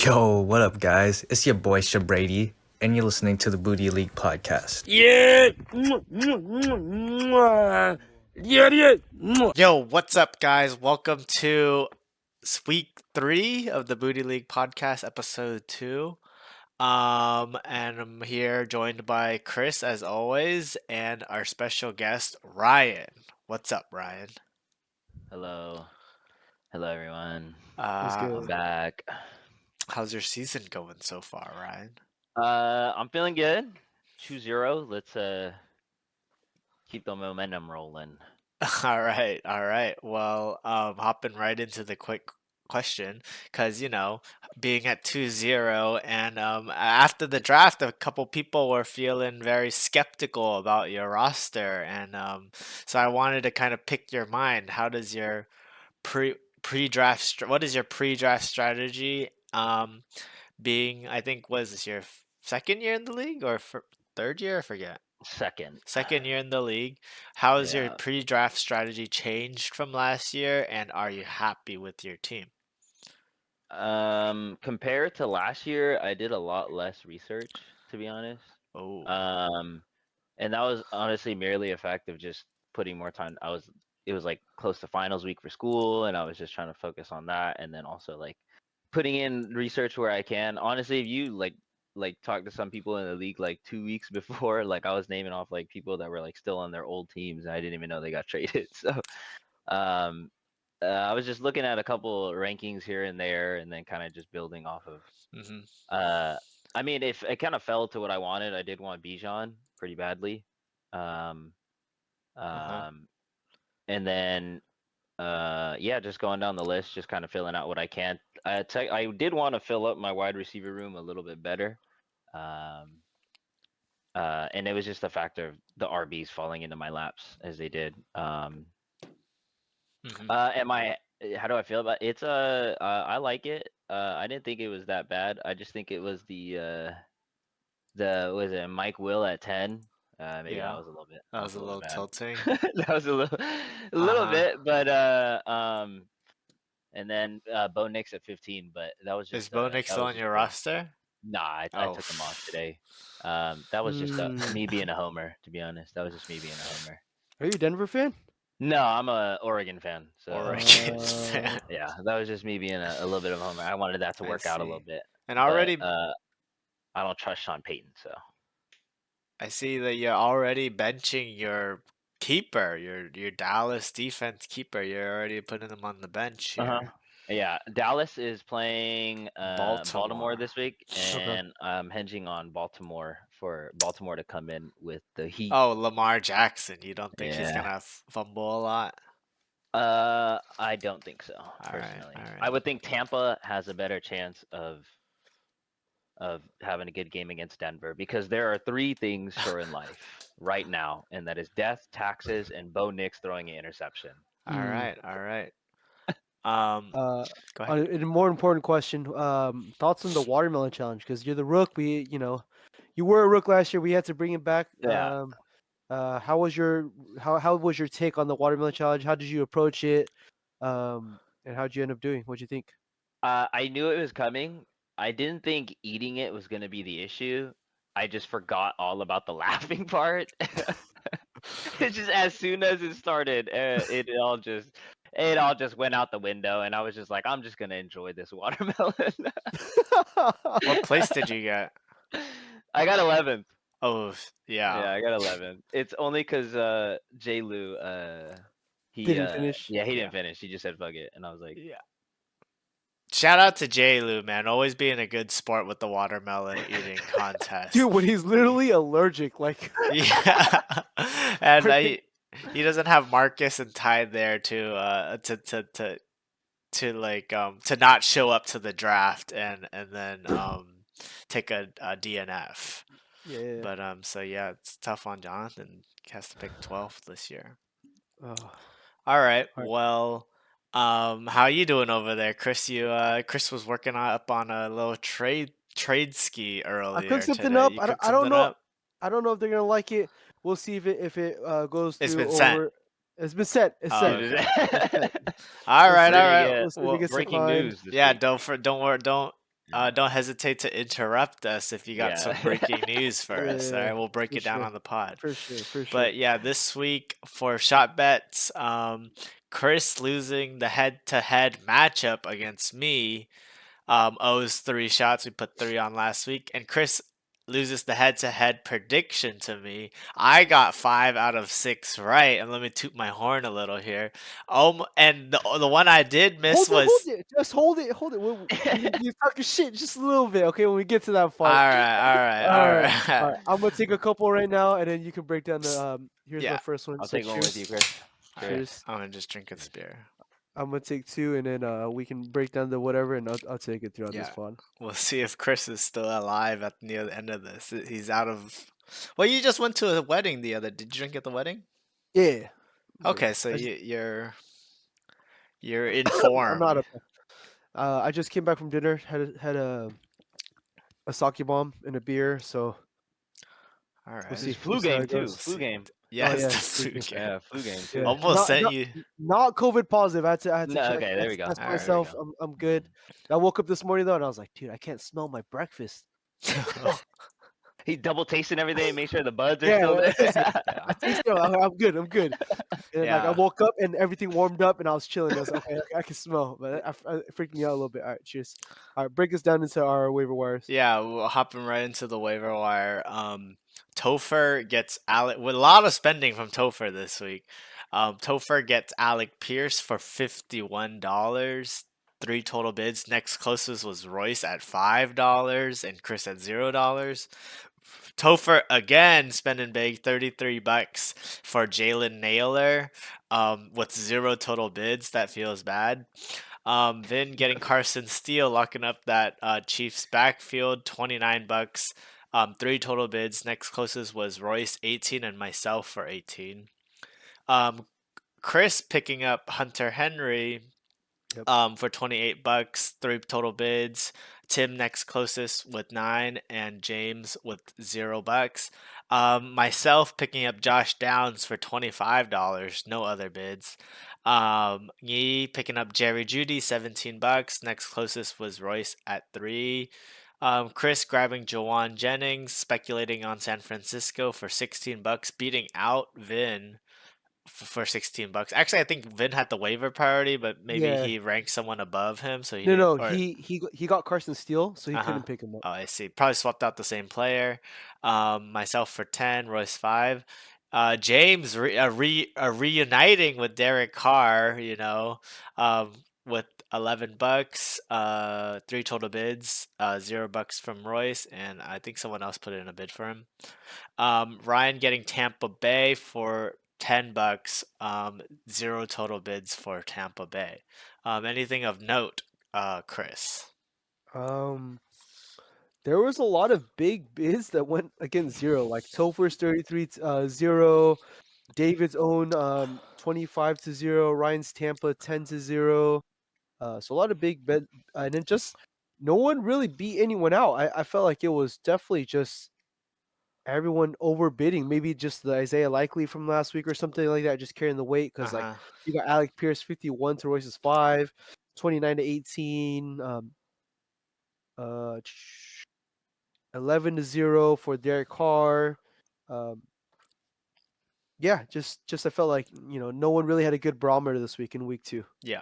Yo, what up, guys? It's your boy Shabrady, and you're listening to the Booty League podcast. Yeah. Yo, what's up, guys? Welcome to week 3 of the Booty League podcast, episode 2. And I'm here joined by Chris, as always, and our special guest, Ryan. What's up, Ryan? Hello. Hello, everyone. Uh, I'm back. how's your season going so far, Ryan? I'm feeling good. 2-0. Let's keep the momentum rolling. All right. Well, hopping right into the quick question, because being at 2-0, and after the draft, a couple people were feeling very skeptical about your roster, and so I wanted to kind of pick your mind. How does your what is your pre-draft strategy? Being, I think, was this your second year in the league or third year? I forget. Second year in the league. How has your Yeah. pre-draft strategy changed from last year, and are you happy with your team? Compared to last year, I did a lot less research, to be honest. Oh, And that was honestly merely a fact of just putting more time. It was like close to finals week for school, and I was just trying to focus on that, and then also like putting in research where I can. Honestly, if you like talk to some people in the league like 2 weeks before, like I was naming off like people that were like still on their old teams, and I didn't even know they got traded. So, um, I was just looking at a couple rankings here and there, and then kind of just building off of. mm-hmm. I mean, if it kind of fell to what I wanted, I did want Bijan pretty badly. Um, Uh-huh. um, and then yeah, just going down the list, just kind of filling out what I can. I did want to fill up my wide receiver room a little bit better. Um, and it was just a factor of the RBs falling into my laps as they did. Mm-hmm. How do I feel about it? It's I like it. I didn't think it was that bad. I just think it was the was it Mike Will at 10. Maybe Yeah, that that was was a a little little bad. tilting. That was a little Uh-huh. bit, but and then Bo Nix at 15, but that was Is just Bo Nick still on your roster? nah, I Oh, took him off today. That was just me being a homer, to be honest. That was just me being a homer. Are you a Denver fan? No, I'm a Oregon fan, so Oregon's fan. yeah, that was just me being a little bit of a homer. I wanted that to I work out a little see. bit, And but already, I don't trust Sean Payton, so. I see that you're already benching your keeper, your Dallas defense keeper. You're already putting him on the bench Uh-huh. here. Yeah, Dallas is playing Baltimore Baltimore. this week, Okay. and I'm hinging on Baltimore for Baltimore to come in with the heat. Oh, Lamar Jackson. You don't think he's Yeah. gonna fumble a lot? I don't think so, All right, personally. all I right. would think Tampa has a better chance of having a good game against Denver because there are 3 things sure in life right now, and that is death, taxes, and Bo Nix throwing an interception. All Hmm. right, all right. Um, Uh, go ahead. on a more important question, thoughts on the watermelon challenge? Because you're the rook. You were a rook last year. We had to bring him back. Yeah. How was how was your take on the watermelon challenge? How did you approach it? And how did you end up doing? What'd you think? I knew it was coming. I didn't think eating it was going to be the issue. I just forgot all about the laughing part. It's just as soon as it started, it all just went out the window, and I was just like, I'm just gonna enjoy this watermelon. What place did you get? I got 11th. Oh, yeah. Yeah, I got 11th. It's only because J. Lou, Didn't finish. yeah, he Yeah. didn't finish. He just said fuck it, and I was like, Yeah. Shout out to J. Lou, man. Always being a good sport with the watermelon eating contest. Dude, when he's literally allergic, like Yeah. And he doesn't have Marcus and Ty there to like to not show up to the draft and then take a DNF. yeah. But so yeah, it's tough on Jonathan. He has to pick 12th this year. Oh, All right. all right. Well, how you doing over there, Chris? Chris was working up on a little trade ski I cooked earlier something today. up. You cooked I don't something know. up? I don't know if they're gonna like it. We'll see if it goes It's through been sent. over. It's been set. It's Oh, set. okay. It's set. All We'll right, see. all we're gonna right. get We'll see if it Well, gets breaking declined. news this yeah. week. Don't worry. Don't. don't hesitate to interrupt us if you got some Yeah. breaking news for us. All Yeah, right, we'll break for it down sure, on the pod. for sure, for sure. But yeah, this week for shot bets, Chris losing the head-to-head matchup against me, owes 3 shots. We put 3 on last week, and Chris loses the head-to-head prediction to me. I got 5 out of 6 right, and let me toot my horn a little here. And the one I did miss Hold was it, just hold it, hold it. You talking shit just a little bit, okay? When we get to that all part. right, All all right, all right. right. I'm gonna take a couple right now, and then you can break down the. Here's my Yeah, first one. I'll So take one with cheers, you, Chris. all Cheers. right. cheers. I'm gonna just drink this beer. I'm gonna take two, and then we can break down the whatever, and I'll take it throughout this Yeah. pod. We'll see if Chris is still alive at near the end of this. He's out of. Well, you just went to a wedding the other. Did you drink at the wedding? Yeah. Okay, so I just, you're I'm not informed. a. I just came back from dinner. Had a sake bomb and a beer. So All we'll right. This see. is We'll flu see how game it too. goes. Flu game. Yeah, Oh it's yeah, the it's flu freaking. game. Yeah, flu game too. Yeah, Almost sent you. not COVID positive. I had to No, check. okay, I there had we to go. test All right, There we myself. go. I'm good. I woke up this morning though, and I was like, dude, I can't smell my breakfast. He's double tasting everything, make sure the buds are Yeah, still there. I taste it. I'm good. I'm good. And like I Yeah. woke up and everything warmed up, and I was chilling. I was like, okay, I can smell, but it freaked me out a little bit. All right, cheers. All right, break us down into our waiver wires. Yeah, we're hopping right into the waiver wire. Topher gets Alec with a lot of spending from Topher this week. Topher gets Alec Pierce for $51. 3 total bids. Next closest was Royce at $5 and Chris at $0. Topher again spending big, $33 for Jalen Naylor, with 0 total bids. That feels bad. Vin getting Carson Steele, locking up that Chiefs backfield, $29. 3 total bids. Next closest was Royce, 18, and myself for 18. Chris picking up Hunter Henry, Yep. for $28, 3 total bids. Tim next closest with 9, and James with $0. Myself picking up Josh Downs for $25, no other bids. Yi picking up Jerry Judy, $17. Next closest was Royce at 3. Chris grabbing Jawan Jennings, speculating on San Francisco for $16, beating out Vin for $16. Actually, I think Vin had the waiver priority, but maybe Yeah. he ranked someone above him, so he No, didn't. no, Or he got Carson Steele, so he uh huh. couldn't pick him up. Oh, I see. Probably swapped out the same player. Myself for 10, Royce 5. James reuniting with Derek Carr. With $11. 3 total bids. $0 from Royce, and I think someone else put in a bid for him. Ryan getting Tampa Bay for $10. 0 total bids for Tampa Bay. Anything of note, Chris? Um, there was a lot of big bids that went against zero, like Topher's 33 0, David's own 25 to 0, Ryan's Tampa 10 to 0. So a lot of big bet, and then just no one really beat anyone out. I felt like it was definitely just everyone overbidding. Maybe just the Isaiah Likely from last week or something like that, just carrying the weight Uh because like huh. you got Alec Pierce 51 to Royce's 5, 29 to 18, uh, 11 to 0 for Derek Carr. Um, yeah, just I felt like no one really had a good barometer this week in week 2. Yeah.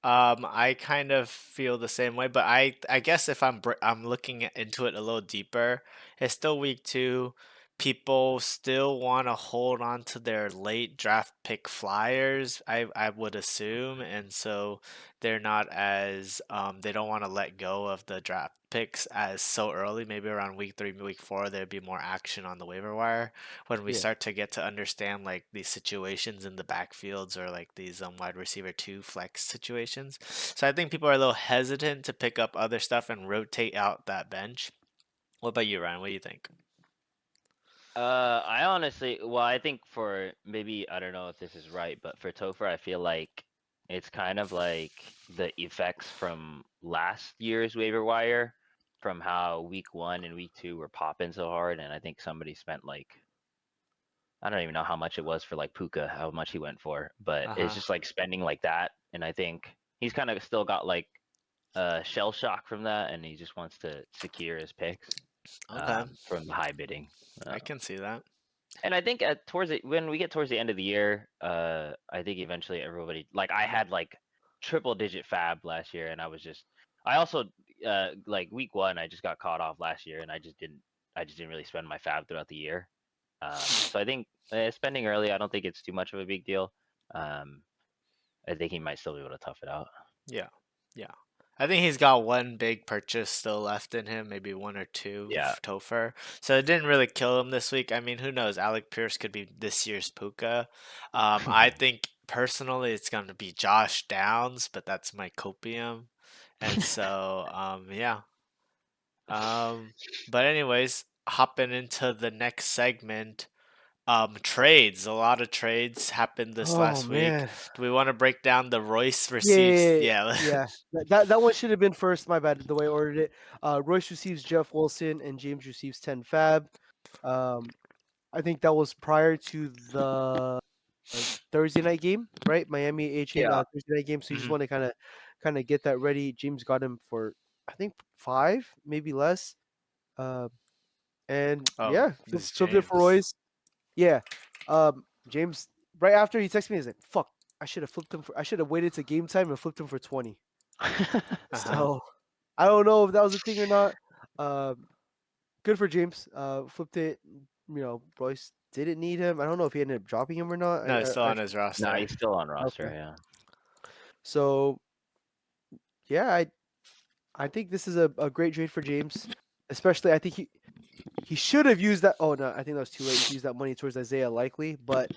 I kind of feel the same way, but I guess if I'm looking into it a little deeper, it's still week 2. People still want to hold on to their late draft pick flyers, I would assume, and so they're not as they don't want to let go of the draft picks as so early. Maybe around week 3, week 4, there'd be more action on the waiver wire when we Yeah. start to get to understand like these situations in the backfields or like these wide receiver 2 flex situations. So I think people are a little hesitant to pick up other stuff and rotate out that bench. What about you, Ryan? What do you think? I honestly, well, I think for maybe I don't know if this is right, but for Topher, I feel like it's kind of like the effects from last year's waiver wire, from how week 1 and week 2 were popping so hard, and I think somebody spent like I don't even know how much it was for like Puka, how much he went for, but it's Uh-huh. just like spending like that, and I think he's kind of still got like shell shock from that, and he just wants to secure his picks Okay, from the high bidding. I can see that. And I think when we get towards the end of the year, I think eventually everybody, like, I had like triple digit fab last year, and I also like week 1 I just got caught off last year, and I just didn't really spend my fab throughout the year. So I think spending early, I don't think it's too much of a big deal. I think he might still be able to tough it out. Yeah, yeah. I think he's got one big purchase still left in him, maybe one or two Yeah. Topher. So it didn't really kill him this week. I mean, who knows? Alec Pierce could be this year's Puka. I think personally it's going to be Josh Downs, but that's my copium. And so, yeah. But anyways, hopping into the next segment. Trades. A lot of trades happened this Oh last week. man. Do we want to break down the Royce Yeah, receives? yeah, Yeah. yeah. That one should have been first. My bad. The way I ordered it. Royce receives Jeff Wilson and James receives 10 fab. I think that was prior to the Thursday night game, right? Miami H-In Yeah. Thursday night game. So you just Mhm. want to kind of get that ready. James got him for I think 5, maybe less. And Oh, yeah, this is flipped it for James. Royce. Yeah. James right after he texted me, he's like, "Fuck, I should have flipped him for. I should have waited to game time and flipped him for 20." So I don't know if that was a thing or not. Good for James. Flipped it. Royce didn't need him. I don't know if he ended up dropping him or not. No, it's still on I his Nah, roster. he's still on roster. Okay. Yeah. So yeah, I think this is a great trade for James. Especially, I think he should have used that. Oh no, I think that was too late to use that money towards Isaiah likely. But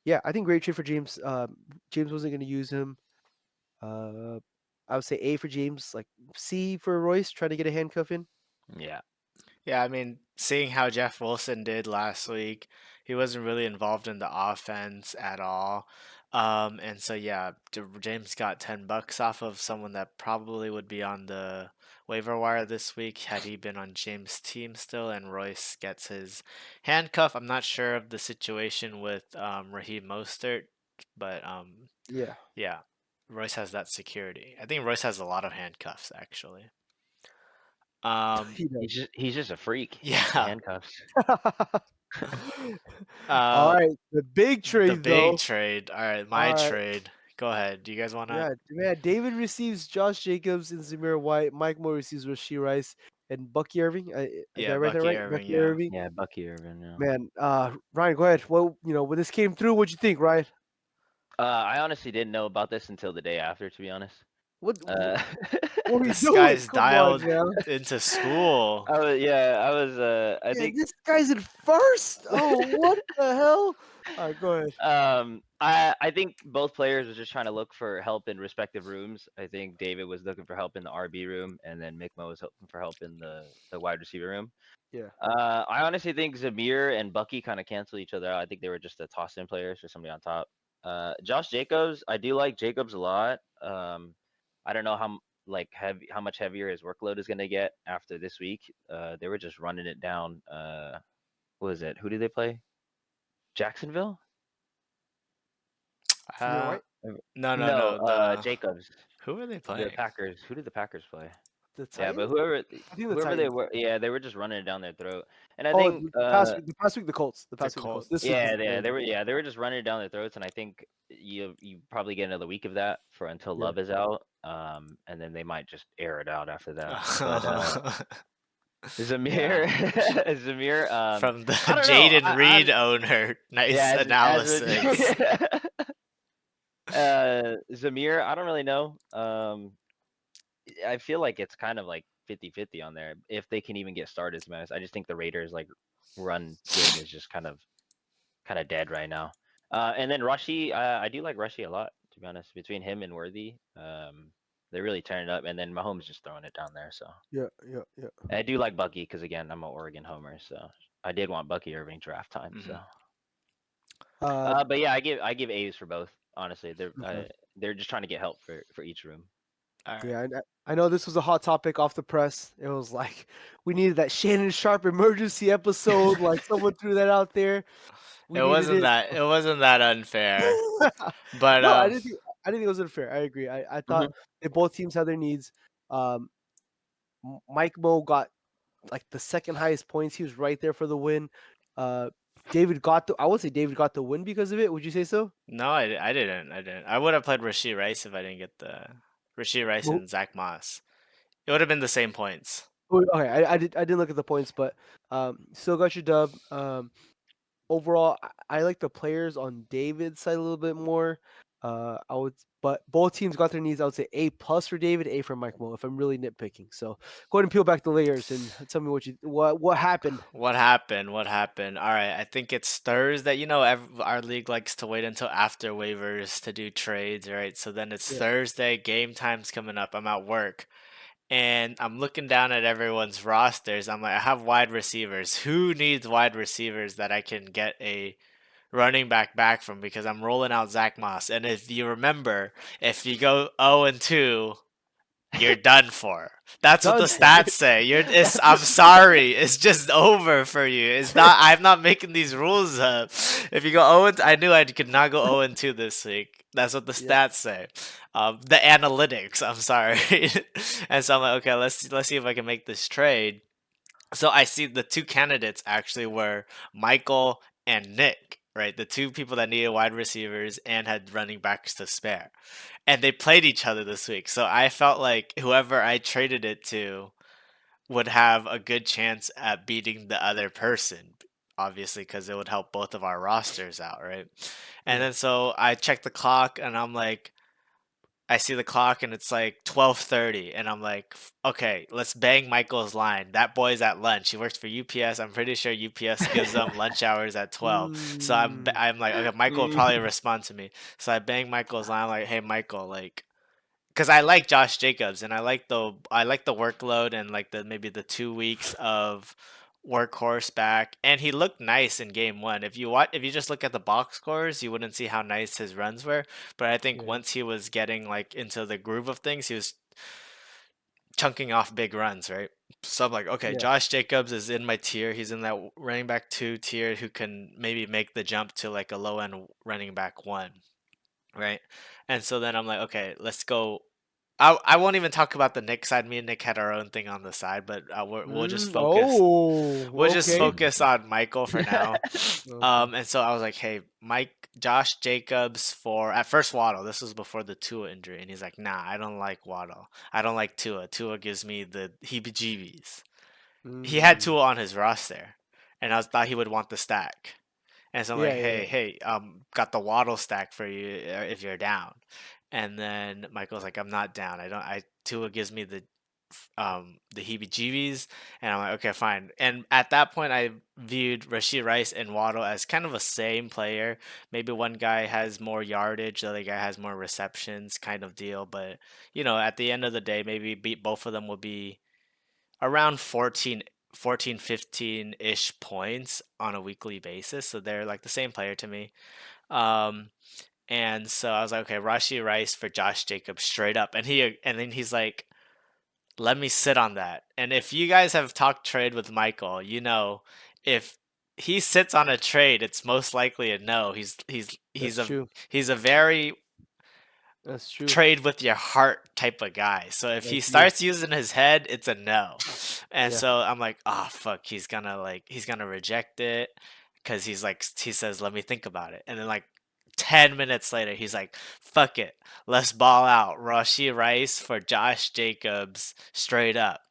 yeah, I think great trade for James. James wasn't going to use him. I would say A for James, like C for Royce, trying to get a handcuff in. Yeah. Yeah, I mean, seeing how Jeff Wilson did last week, he wasn't really involved in the offense at all. And so yeah, James got $10 off of someone that probably would be on the waiver wire this week had he been on James' team still, and Royce gets his handcuff. I'm not sure of the situation with Raheem Mostert, but Yeah. yeah, Royce has that security. I think Royce has a lot of handcuffs actually. He does. He's just a freak. Yeah. Handcuffs. All right, the big The trade big though. trade. All right, my All right. trade. Go ahead. Do you guys want to? Yeah, man. David receives Josh Jacobs and Zamir White. Mike Moore receives Rasheed Rice and Bucky Irving. Did I write that Bucky right? Irving. Bucky Yeah. Irving. Yeah, Bucky Irvin. Yeah. Man, Ryan, go ahead. Well, when this came through, what'd you think, Ryan? I honestly didn't know about this until the day after, to be honest. What Uh, what are you This doing? guy's Come on, dialed man. into school. I was. I Yeah, think. this guy's in first. Oh, what the hell? All right, go ahead. I think both players were just trying to look for help in respective rooms. I think David was looking for help in the RB room, and then Mikmo was looking for help in the wide receiver room. Yeah. I honestly think Zamir and Bucky kind of cancel each other out. I think they were just the toss-in players for somebody on top. Josh Jacobs, I do like Jacobs a lot. I don't know how much heavier his workload is going to get after this week. They were just running it down. What was it? Who did they play? Jacksonville? Zamir White, No. No, The Jacobs. who are they The playing? Packers. Who did the Packers play? the Yeah, Titans. but whoever I think the whoever they Titans. were, yeah, they were just running it down their throat. And I Oh, think the past week, the Colts. The past week, the Colts. This week, yeah, is they were just running it down their throats, and I think you probably get another week of that for until Yeah. Love is out. And then they might just air it out after that. But Zamir, Zamir, From the I don't know. Jaden Reed owner. Nice Yeah, analysis. Zamir, I don't really know. I feel like it's kind of like 50-50 on there if they can even get started. To be honest, I just think the Raiders run game is just kind of dead right now. And then Rushy, I do like Rushy a lot, to be honest. Between him and Worthy, they're really turning it up. And then Mahomes just throwing it down there. So yeah. I do like Bucky because again, I'm an Oregon homer, so I did want Bucky Irving draft time. So, but yeah, I give A's for both. Honestly, they're just trying to get help for each room. All right. Yeah, I know this was a hot topic off the press. It was like we needed that Shannon Sharp emergency episode. Like someone threw that out there. We It needed wasn't it. that. It wasn't that unfair. But No, I didn't think. I didn't think it was unfair. I agree. I Mm-hmm. thought they both teams had their needs. Mike Mo got like the second highest points. He was right there for the win. Uh, David got the. I would say David got the win because of it. Would you say so? No, I didn't. I didn't. I would have played Rasheed Rice if I didn't get the Rasheed Rice Well, and Zach Moss. It would have been the same points. okay, I didn't look at the points, but still got your dub. Overall, I like the players on David's side a little bit more. I would, but both teams got their needs. I would say A plus for David, A for Mike Mo. If I'm really nitpicking, so go ahead and peel back the layers and tell me what happened. What happened? What happened? All right, I think it's Thursday. You know, our league likes to wait until after waivers to do trades, right? So then it's Yeah. Thursday, game time's coming up. I'm at work and I'm looking down at everyone's rosters. I'm like, I have wide receivers. Who needs wide receivers that I can get a running back from? Because I'm rolling out Zach Moss. And if you remember, if you go 0 and 2, you're done for. That's what the Done. stats say. I'm sorry. It's just over for you. It's not. I'm not making these rules up. If you go 0 and I knew I could not go 0 and 2 this week. That's what the Yeah. stats say. The analytics. I'm sorry. And so I'm like, okay, let's see if I can make this trade. So I see the two candidates actually were Michael and Nick, right? The two people that needed wide receivers and had running backs to spare. And they played each other this week. So I felt like whoever I traded it to would have a good chance at beating the other person, obviously, because it would help both of our rosters out, right? And Yeah. then so I checked the clock and I'm like, I see the clock and it's like 12:30 and I'm like, okay, let's bang Michael's line. That boy's at lunch. He works for UPS. I'm pretty sure UPS gives them lunch hours at 12. So Mm, I'm like, okay, Michael will mm, probably respond to me. So I bang Michael's line like, "Hey Michael, like because I like Josh Jacobs and I like the workload and like the maybe the 2 weeks of workhorse back and he looked nice in game one. If you just look at the box scores, you wouldn't see how nice his runs were. But I think yeah. once he was getting like into the groove of things, he was chunking off big runs, right? So I'm like, okay, Yeah. Josh Jacobs is in my tier. He's in that running back 2 tier who can maybe make the jump to like a low end running back 1, right? And so then I'm like, okay, let's go. I won't even talk about the Nick side. Me and Nick had our own thing on the side, but we'll just focus. We'll Oh, just okay. focus on Michael for now. Okay. And so I was like, hey, Josh Jacobs for at first Waddle. This was before the Tua injury, and he's like, nah, I don't like Waddle. I don't like Tua. Tua gives me the heebie-jeebies. He had Mm, Tua on his roster, and thought he would want the stack. And so I'm like, yeah, yeah, hey, got the Waddle stack for you if you're down. And then Michael's like, I'm not down. Tua gives me the heebie-jeebies, and I'm like, okay, fine. And at that point, I viewed Rasheed Rice and Waddle as kind of a same player. Maybe one guy has more yardage, the other guy has more receptions, kind of deal. But at the end of the day, maybe both of them will be around 15-ish points on a weekly basis. So they're like the same player to me. Um, and so I was like, okay, Rashi Rice for Josh Jacobs straight up. And then he's like, let me sit on that. And if you guys have talked trade with Michael, if he sits on a trade, it's most likely a no. that's true. He's a very That's true. trade with your heart type of guy. So if he Like you. starts using his head, it's a no. And Yeah. so I'm like, oh fuck, he's gonna reject it because he says, let me think about it. And then like 10 minutes later, he's like, fuck it, let's ball out. Rashi Rice for Josh Jacobs straight up.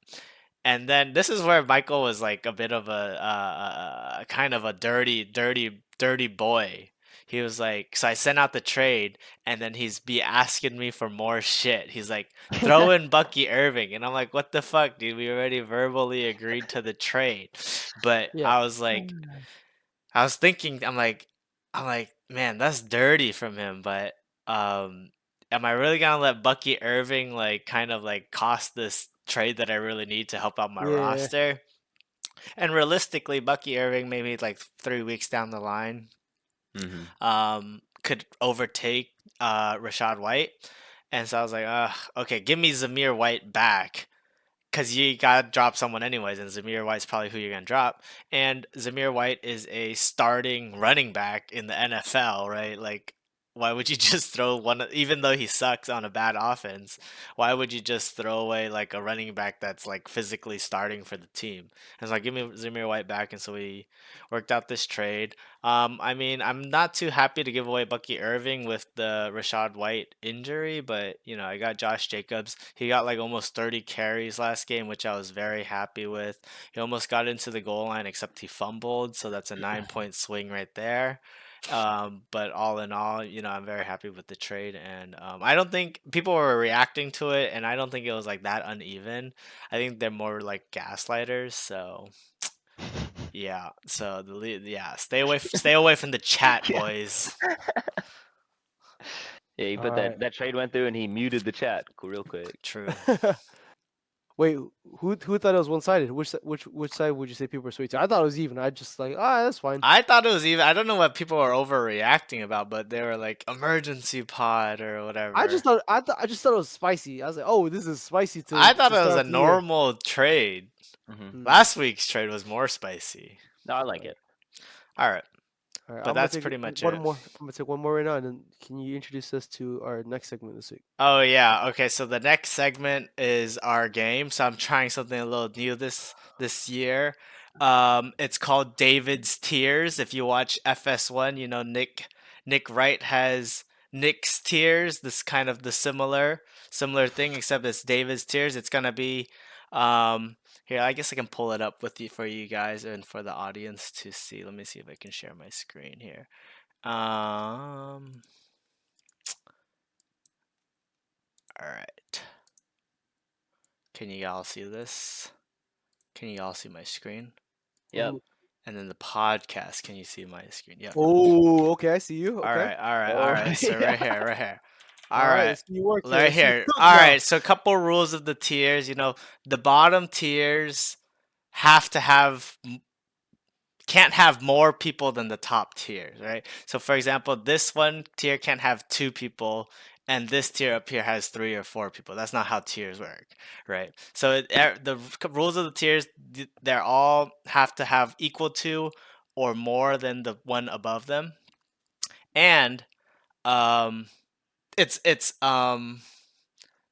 And then this is where Michael was like a bit of a kind of a dirty boy. He was like, so I sent out the trade, and then he's be asking me for more shit. He's like, throw in Bucky Irving, and I'm like, what the fuck, dude? We already verbally agreed to the trade. But Yeah. I was like, I was thinking, I'm like, man, that's dirty from him. But am I really gonna let Bucky Irving like kind of like cost this trade that I really need to help out my Yeah. roster? And realistically, Bucky Irving maybe like 3 weeks down the line, Mm-hmm. could overtake Rashad White. And so I was like, okay, give me Zamir White back. Because you gotta drop someone anyways, and Zamir White's probably who you're gonna drop. And Zamir White is a starting running back in the NFL, right? Like why would you just throw one? Even though he sucks on a bad offense, why would you just throw away like a running back that's like physically starting for the team? And it's like, give me Zamir White back, and so we worked out this trade. I mean, I'm not too happy to give away Bucky Irving with the Rashad White injury, but I got Josh Jacobs. He got like almost 30 carries last game, which I was very happy with. He almost got into the goal line, except he fumbled, so that's a 9-point swing right there. But all in all, I'm very happy with the trade, and I don't think people were reacting to it, and I don't think it was like that uneven. I think they're more like gaslighters. So yeah, so stay away from the chat, Yeah. boys. Yeah, he All put right. that trade went through and he muted the chat real quick. True. Wait, who thought it was one-sided? Which side would you say people were swayed to? I thought it was even. I just like, that's fine. I thought it was even. I don't know what people were overreacting about, but they were like emergency pod or whatever. I just thought it was spicy. I was like, oh, this is spicy to. I thought to it was start a off the year. normal trade. Hmm. Last week's trade was more spicy. No, I like it. All right. All right, But I'm gonna that's take pretty much one it. more. I'm gonna take one more right now, and then can you introduce us to our next segment this week? Oh yeah, okay. So the next segment is our game. So I'm trying something a little new this year. It's called David's Tears. If you watch FS1, Nick Wright has Nick's Tears. This kind of the similar thing, except it's David's Tears. It's gonna be here. I guess I can pull it up with you for you guys and for the audience to see. Let me see if I can share my screen here. All right. Can you all see this? Can you all see my screen? Yep. And then the podcast, can you see my screen? Yep. Oh, okay, I see you. Okay. All right. So Yeah. right here. All right, I see you work here. I Right see you here. cook All now. right. So a couple rules of the tiers. The bottom tiers have to have can't have more people than the top tiers, right? So for example, this one tier can't have 2 people, and this tier up here has 3 or 4 people. That's not how tiers work, right? So the rules of the tiers, they're all have to have equal to or more than the one above them, and um, it's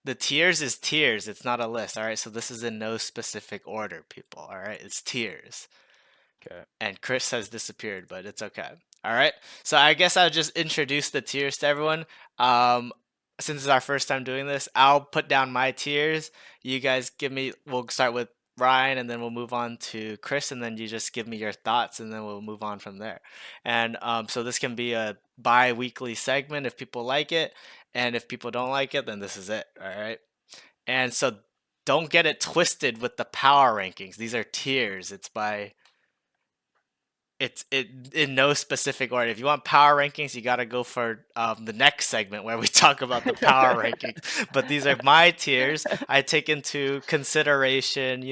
the tiers is tiers. It's not a list, all right? So this is in no specific order, people, all right? It's tiers. Okay. And Chris has disappeared, but it's okay. All right. So I guess I'll just introduce the tiers to everyone. Since it's our first time doing this, I'll put down my tiers. You guys we'll start with Ryan, and then we'll move on to Chris, and then you just give me your thoughts, and then we'll move on from there. And so this can be a bi-weekly segment if people like it, and if people don't like it, then this is it. All right. And so don't get it twisted with the power rankings. These are tiers. It's in no specific order. If you want power rankings, you got to go for the next segment where we talk about the power rankings. But these are my tiers. I take into consideration,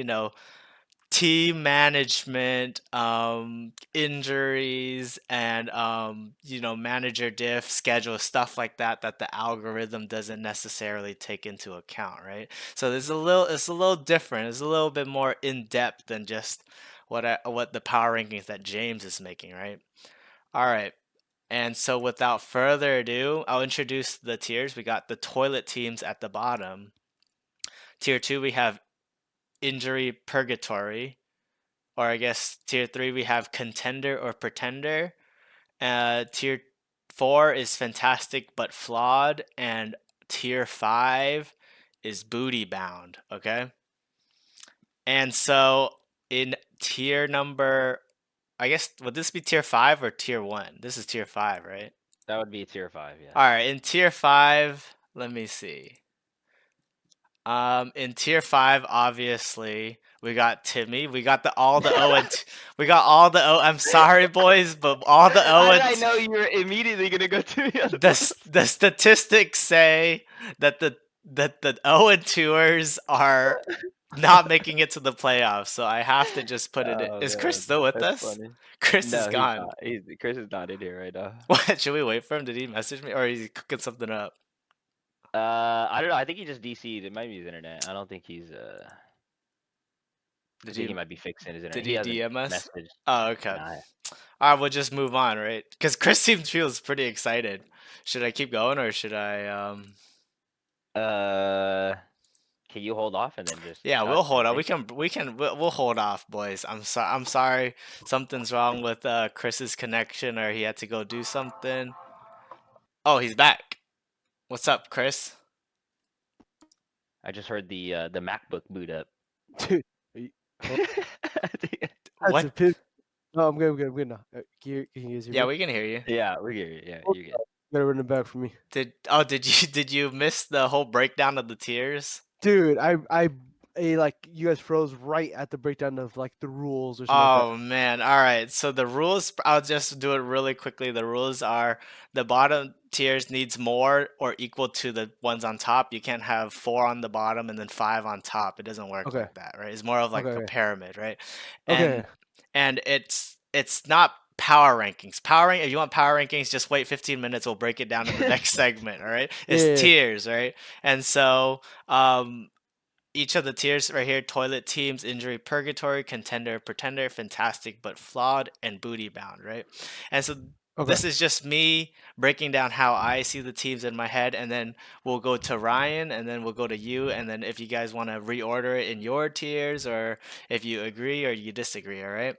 team management, injuries, and manager diff, schedule, stuff like that the algorithm doesn't necessarily take into account, right? So it's a little different. It's a little bit more in depth than just what the power rankings that James is making, right? All right. And so without further ado, I'll introduce the tiers. We got the toilet teams at the bottom. Tier 2, we have injury purgatory. Or I guess tier 3, we have contender or pretender. Tier 4 is fantastic but flawed. And tier 5 is booty bound. Okay. And so in tier number, I guess, would this be tier 5 or tier 1? This is tier 5, right? That would be tier 5, yeah. All right, in tier 5, let me see. In tier 5, obviously, we got Timmy. We got all the O and we got all the O. I'm sorry, boys, but all the O How did and I know you were immediately gonna go to the other the statistics say that the O and 2ers are not making it to the playoffs, so I have to just put it in. Is Chris still with That's us? funny. Chris is No, gone. Chris is not in here right now. What? Should we wait for him? Did he message me, or is he cooking something up? I don't know. I think he just DC'd. It might be his internet. I don't think he's I Did think he he might be fixing his internet. did he hasn't DM us? messaged. Oh, okay. Nah. All right, we'll just move on, right? Because Chris feels pretty excited. Should I keep going or should I? Can you hold off and then just Yeah, shot we'll hold on. quickly? We'll hold off, boys. I'm sorry. Something's wrong with Chris's connection, or he had to go do something. Oh, he's back. What's up, Chris? I just heard the MacBook boot up. Dude, are you- that's What? a piss. No, I'm good. I'm good. I'm good now. Can you guys hear Yeah, me? we can hear you. Yeah, we get you. Yeah, Oh, you get. You gotta run it back for me, Did you miss the whole breakdown of the tiers? dude. Like you guys froze right at the breakdown of like the rules or something like Oh man. All right. So the rules, I'll just do it really quickly. The rules are the bottom tiers needs more or equal to the ones on top. You can't have 4 on the bottom and then 5 on top. It doesn't work that. Okay. like that, right? It's more of like a Okay. pyramid, right? Okay. And it's not power rankings. If you want power rankings, just wait 15 minutes. We'll break it down in the next segment, all right? It's Yeah. tiers, right? And so each of the tiers right here: toilet teams, injury purgatory, contender, pretender, fantastic but flawed, and booty bound, right? And so Okay. this is just me breaking down how I see the teams in my head, and then we'll go to Ryan, and then we'll go to you, and then if you guys want to reorder it in your tiers, or if you agree or you disagree, all right?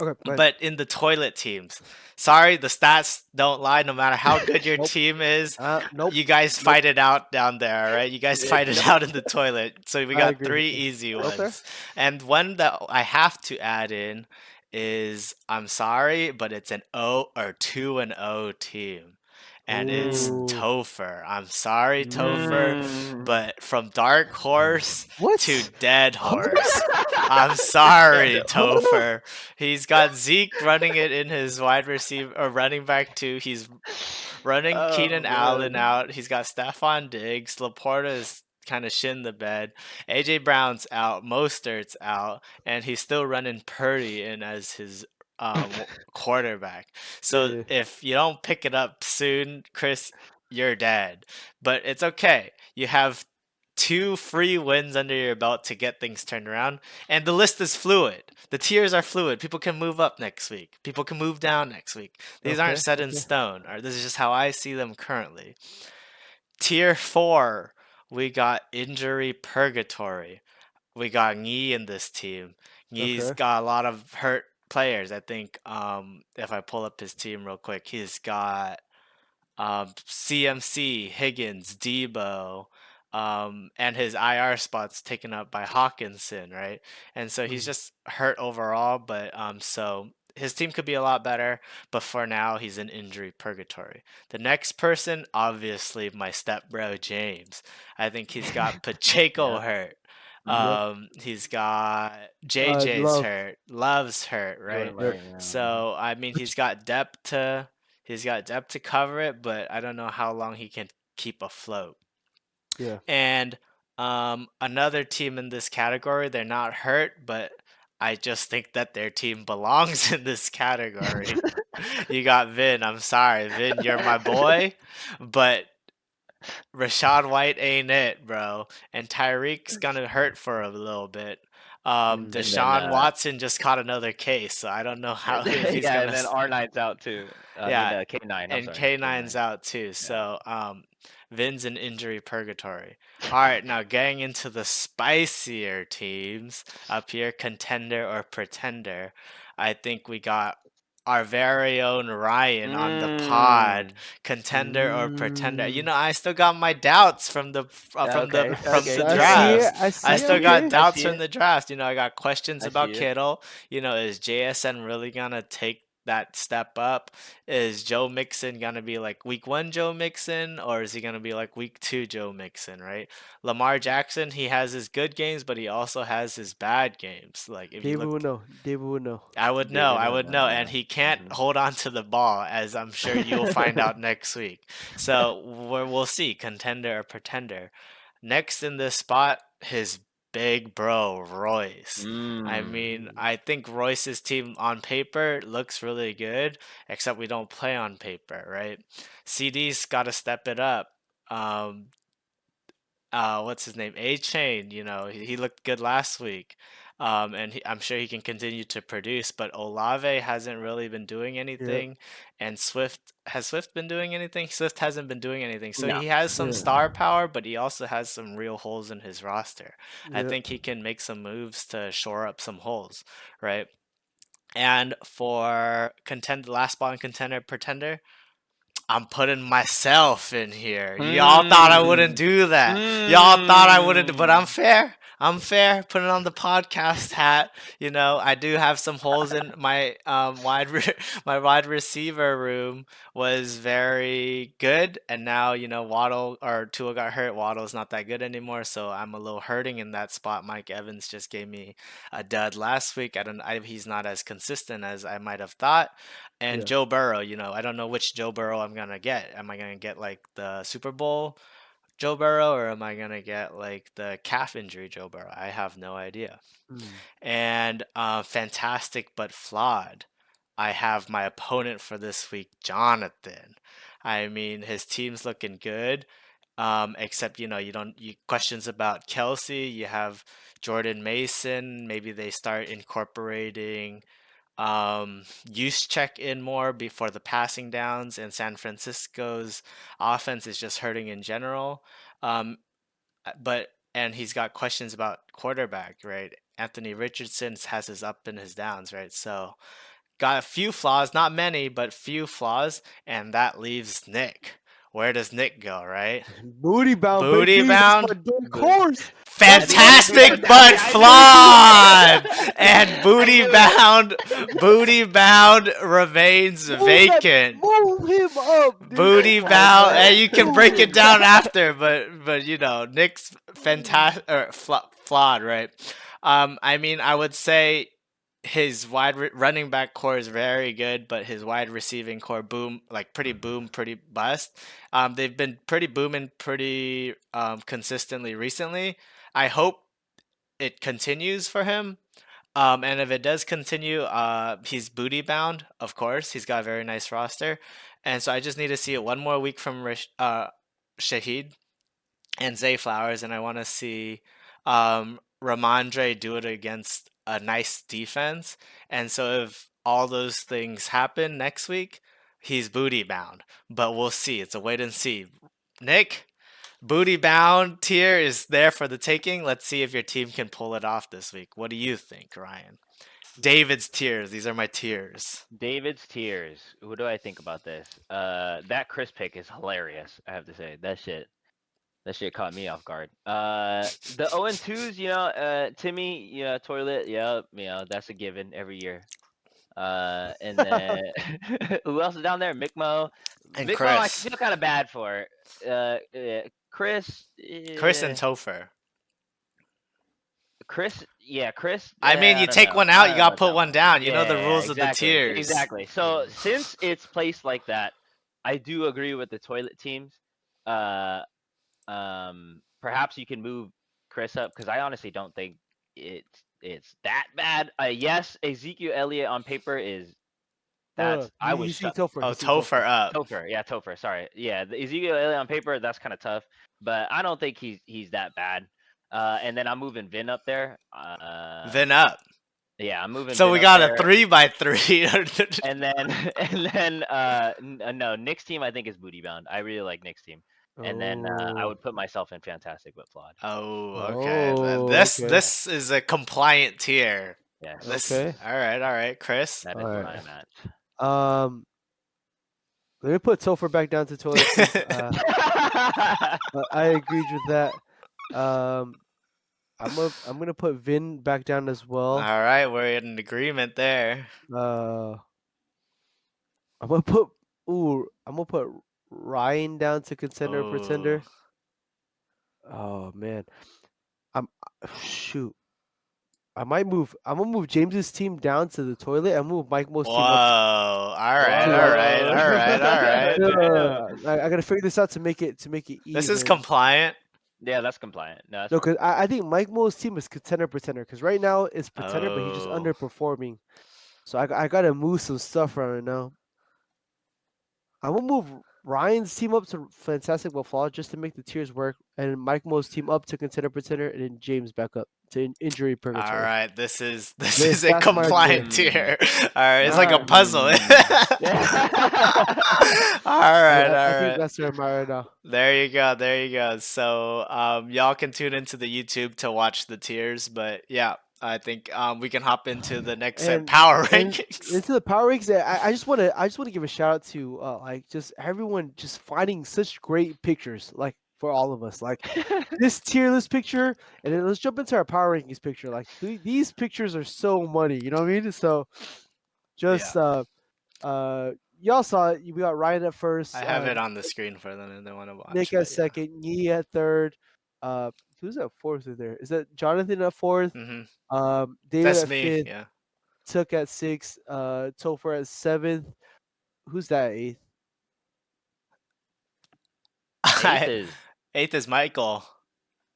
Okay. Nice. But in the toilet teams, sorry, the stats don't lie. No matter how good your Nope. team is, Nope. you guys Nope. fight it out down there, all right? You guys fight it out in the toilet. So we I got agree. 3 easy Okay. ones. And one that I have to add in is, I'm sorry, but it's an 2-0 team. And it's Ooh. Topher. I'm sorry, Topher, Mm. but from Dark Horse What? to Dead Horse. I'm sorry, What? Topher. He's got Zeke running it in his wide receiver or running back 2. He's running Oh, Keenan Allen man. out. He's got Stephon Diggs. Laporta is kind of shin the bed. AJ Brown's out. Mostert's out, and he's still running Purdy in as his quarterback. So Yeah. if you don't pick it up soon, Chris, you're dead. But it's okay. You have 2 free wins under your belt to get things turned around, and the list is fluid. The tiers are fluid. People can move up next week. People can move down next week. These aren't Okay. set in Okay. stone. Or this is just how I see them currently. Tier 4, we got injury purgatory. We got Ngee in this team. Ngee's Okay. got a lot of hurt players. I think if I pull up his team real quick, he's got CMC, Higgins, Debo, and his IR spot's taken up by Hawkinson, right? And so he's Mhm. just hurt overall, but so his team could be a lot better, but for now he's in injury purgatory. The next person, obviously my stepbro James. I think he's got Pacheco Yeah. hurt. Mhm. He's got JJ's Love. hurt, Love's hurt, Jordan right? Yep. Love, yeah. So I mean he's got depth to cover it, but I don't know how long he can keep afloat. Yeah. And another team in this category, they're not hurt, but I just think that their team belongs in this category. You got Vin. I'm sorry, Vin, you're my boy, but Rashad White ain't it, bro. And Tyreek's gonna hurt for a little bit. Mm. And then Deshaun Watson just caught another case, so I don't know how if he's yeah, gonna. and then R9's out too. Yeah, K9. I'm and sorry, K9's K9. out too. Yeah. So Vin's in injury purgatory. All right, now getting into the spicier teams up here, contender or pretender. I think we got our very own Ryan on the pod, Mm. contender or pretender. You Mm. know, I still got my doubts from the Okay, from okay, the fair I see enough. it. draft. I I see it. still got Okay. I doubts see from it. the draft. You know, I got questions I about see it. Kittle. You know, is JSN really gonna take that step up? Is Joe Mixon gonna be like week 1 Joe Mixon, or is he gonna be like week 2 Joe Mixon, right? Lamar Jackson, he has his good games, but he also has his bad games. Like if you David would look, know. David would know. David I knows, would know, and yeah. he can't Mhm. hold on to the ball, as I'm sure you'll find out next week. So we'll see, contender or pretender. Next in this spot, his big bro Royce. I mean, Mm. I think Royce's team on paper looks really good, except we don't play on paper, right? CD's got to step it up. What's his name? A Chain, you know, he looked good last week. and I'm sure he can continue to produce. But Olave hasn't really been doing anything, and Swift been doing anything? Swift hasn't been doing anything. So No. he has some Yeah. star power, but he also has some real holes in his roster. I Yeah. think he can make some moves to shore up some holes, right? And for last spot in contender pretender, I'm putting myself in here. Y'all thought I wouldn't Mm. do that. Y'all thought I wouldn't, but I'm Mm. fair. I'm fair. Putting on the podcast hat. You know, I do have some holes in my my wide receiver room was very good, and now Waddle or Tua got hurt. Waddle's not that good anymore, so I'm a little hurting in that spot. Mike Evans just gave me a dud last week. He's not as consistent as I might have thought. And Yeah. Joe Burrow, I don't know which Joe Burrow I'm gonna get. Am I gonna get like the Super Bowl Joe Burrow, or am I gonna get like the calf injury Joe Burrow? I have no idea. Mm. And fantastic but flawed. I have my opponent for this week, Jonathan. I mean, his team's looking good. Except you questions about Kelsey. You have Jordan Mason. Maybe they start incorporating use check in more before the passing downs, and San Francisco's offense is just hurting in general. Um, and he's got questions about quarterback, right? Anthony Richardson has his up and his downs, right? So got a few flaws, not many, but few flaws, and that leaves Nick. Where does Nick go, right? Booty bound, Booty baby. That's my bound. dark horse. I knew it was gonna be Fantastic but fantastic. I knew flawed, it. and I knew it. booty bound remains vacant. Move him up, dude. Booty Come on, bound, man. and you can Move break it him. down after, but Nick's fantastic or flawed, right? I mean, I would say his running back core is very good, but his wide receiving core boom, pretty bust. They've been pretty booming pretty consistently recently. I hope it continues for him. And if it does continue, he's booty bound, of course. He's got a very nice roster. And so I just need to see it one more week from Shahid and Zay Flowers, and I want to see Ramondre do it against a nice defense. And so if all those things happen next week, he's booty bound. But we'll see. It's a wait and see. Nick, booty bound tier is there for the taking. Let's see if your team can pull it off this week. What do you think, Ryan? David's tiers. These are my tiers. David's tears. What do I think about this? That Chris pick is hilarious. I have to say that shit caught me off guard. The 0-2s, Timmy, toilet, that's a given every year. And then who else is down there? Mikmo. And Mikmo, I Chris. feel kind of bad for. Chris. Chris and Topher. Chris, yeah, Chris. I mean, you don't take know. one I out, don't you know gotta about put that one down. You know the Yeah, rules of the exactly, tiers. exactly. So since it's placed like that, I do agree with the toilet teams. Uh, Perhaps you can move Chris up because I honestly don't think it's that bad. Yes, Ezekiel Elliott on paper is No, I you, was you see shut. Topher. Oh, You see Topher. Topher up. Topher, yeah, Topher. Sorry, yeah, the Ezekiel Elliott on paper that's kind of tough, but I don't think he's that bad. And then I'm moving Vin up there. Then up. Yeah, I'm moving So Vin we up got a there. 3x3. And then no, Nick's team I think is booty bound. I really like Nick's team. And then I would put myself in fantastic but flawed. Oh, okay. Oh, This okay. this is a compliant tier. Yes, Okay. All right, Chris. that is All where right. I'm at. Let me put Topher back down to toilet. 'Cause, I agreed with that. I'm gonna put Vin back down as All well. right, we're in agreement there. I'm gonna put Ryan down to contender or Ooh. pretender. Oh man, I'm shoot. I'm gonna move James's team down to the toilet and move Mike Mo's Whoa. team up. All right, Whoa. all right, all right, all right. Damn. I gotta figure this out to make it even. This is compliant. Yeah, that's compliant. No, that's No, because I think Mike Mo's team is contender pretender. Because right now it's pretender, but he's just Oh. underperforming. So I gotta move some stuff around right now. I'm gonna move Ryan's team up to fantastic but flawed just to make the tiers work, and Mike Mo's team up to contender pretender, and then James back up to injury All purgatory. right, this is This- a that's my compliant tier. tier. All right, it's like a Alright. puzzle. All right, I all think right. that's where I'm at right now. There you go. There you go. So, y'all can tune into the YouTube to watch the tiers, but yeah, I think we can hop into the next set And- power And rankings. into the power ranks, I just want to give a shout out to like just everyone just finding such great pictures like for all of us like this tier list picture, and then let's jump into our power rankings picture. Like these pictures are so money, you know what I mean? So just y'all saw it. We got Ryan at first, I have it on the screen for them if they want to watch. Nick but at second, Yi at third. Who's at fourth in there? Is that Jonathan at fourth? Yeah. David That's at me. fifth. Yeah. Took at sixth. Topher at seventh. Who's that at eighth? Eighth is Michael.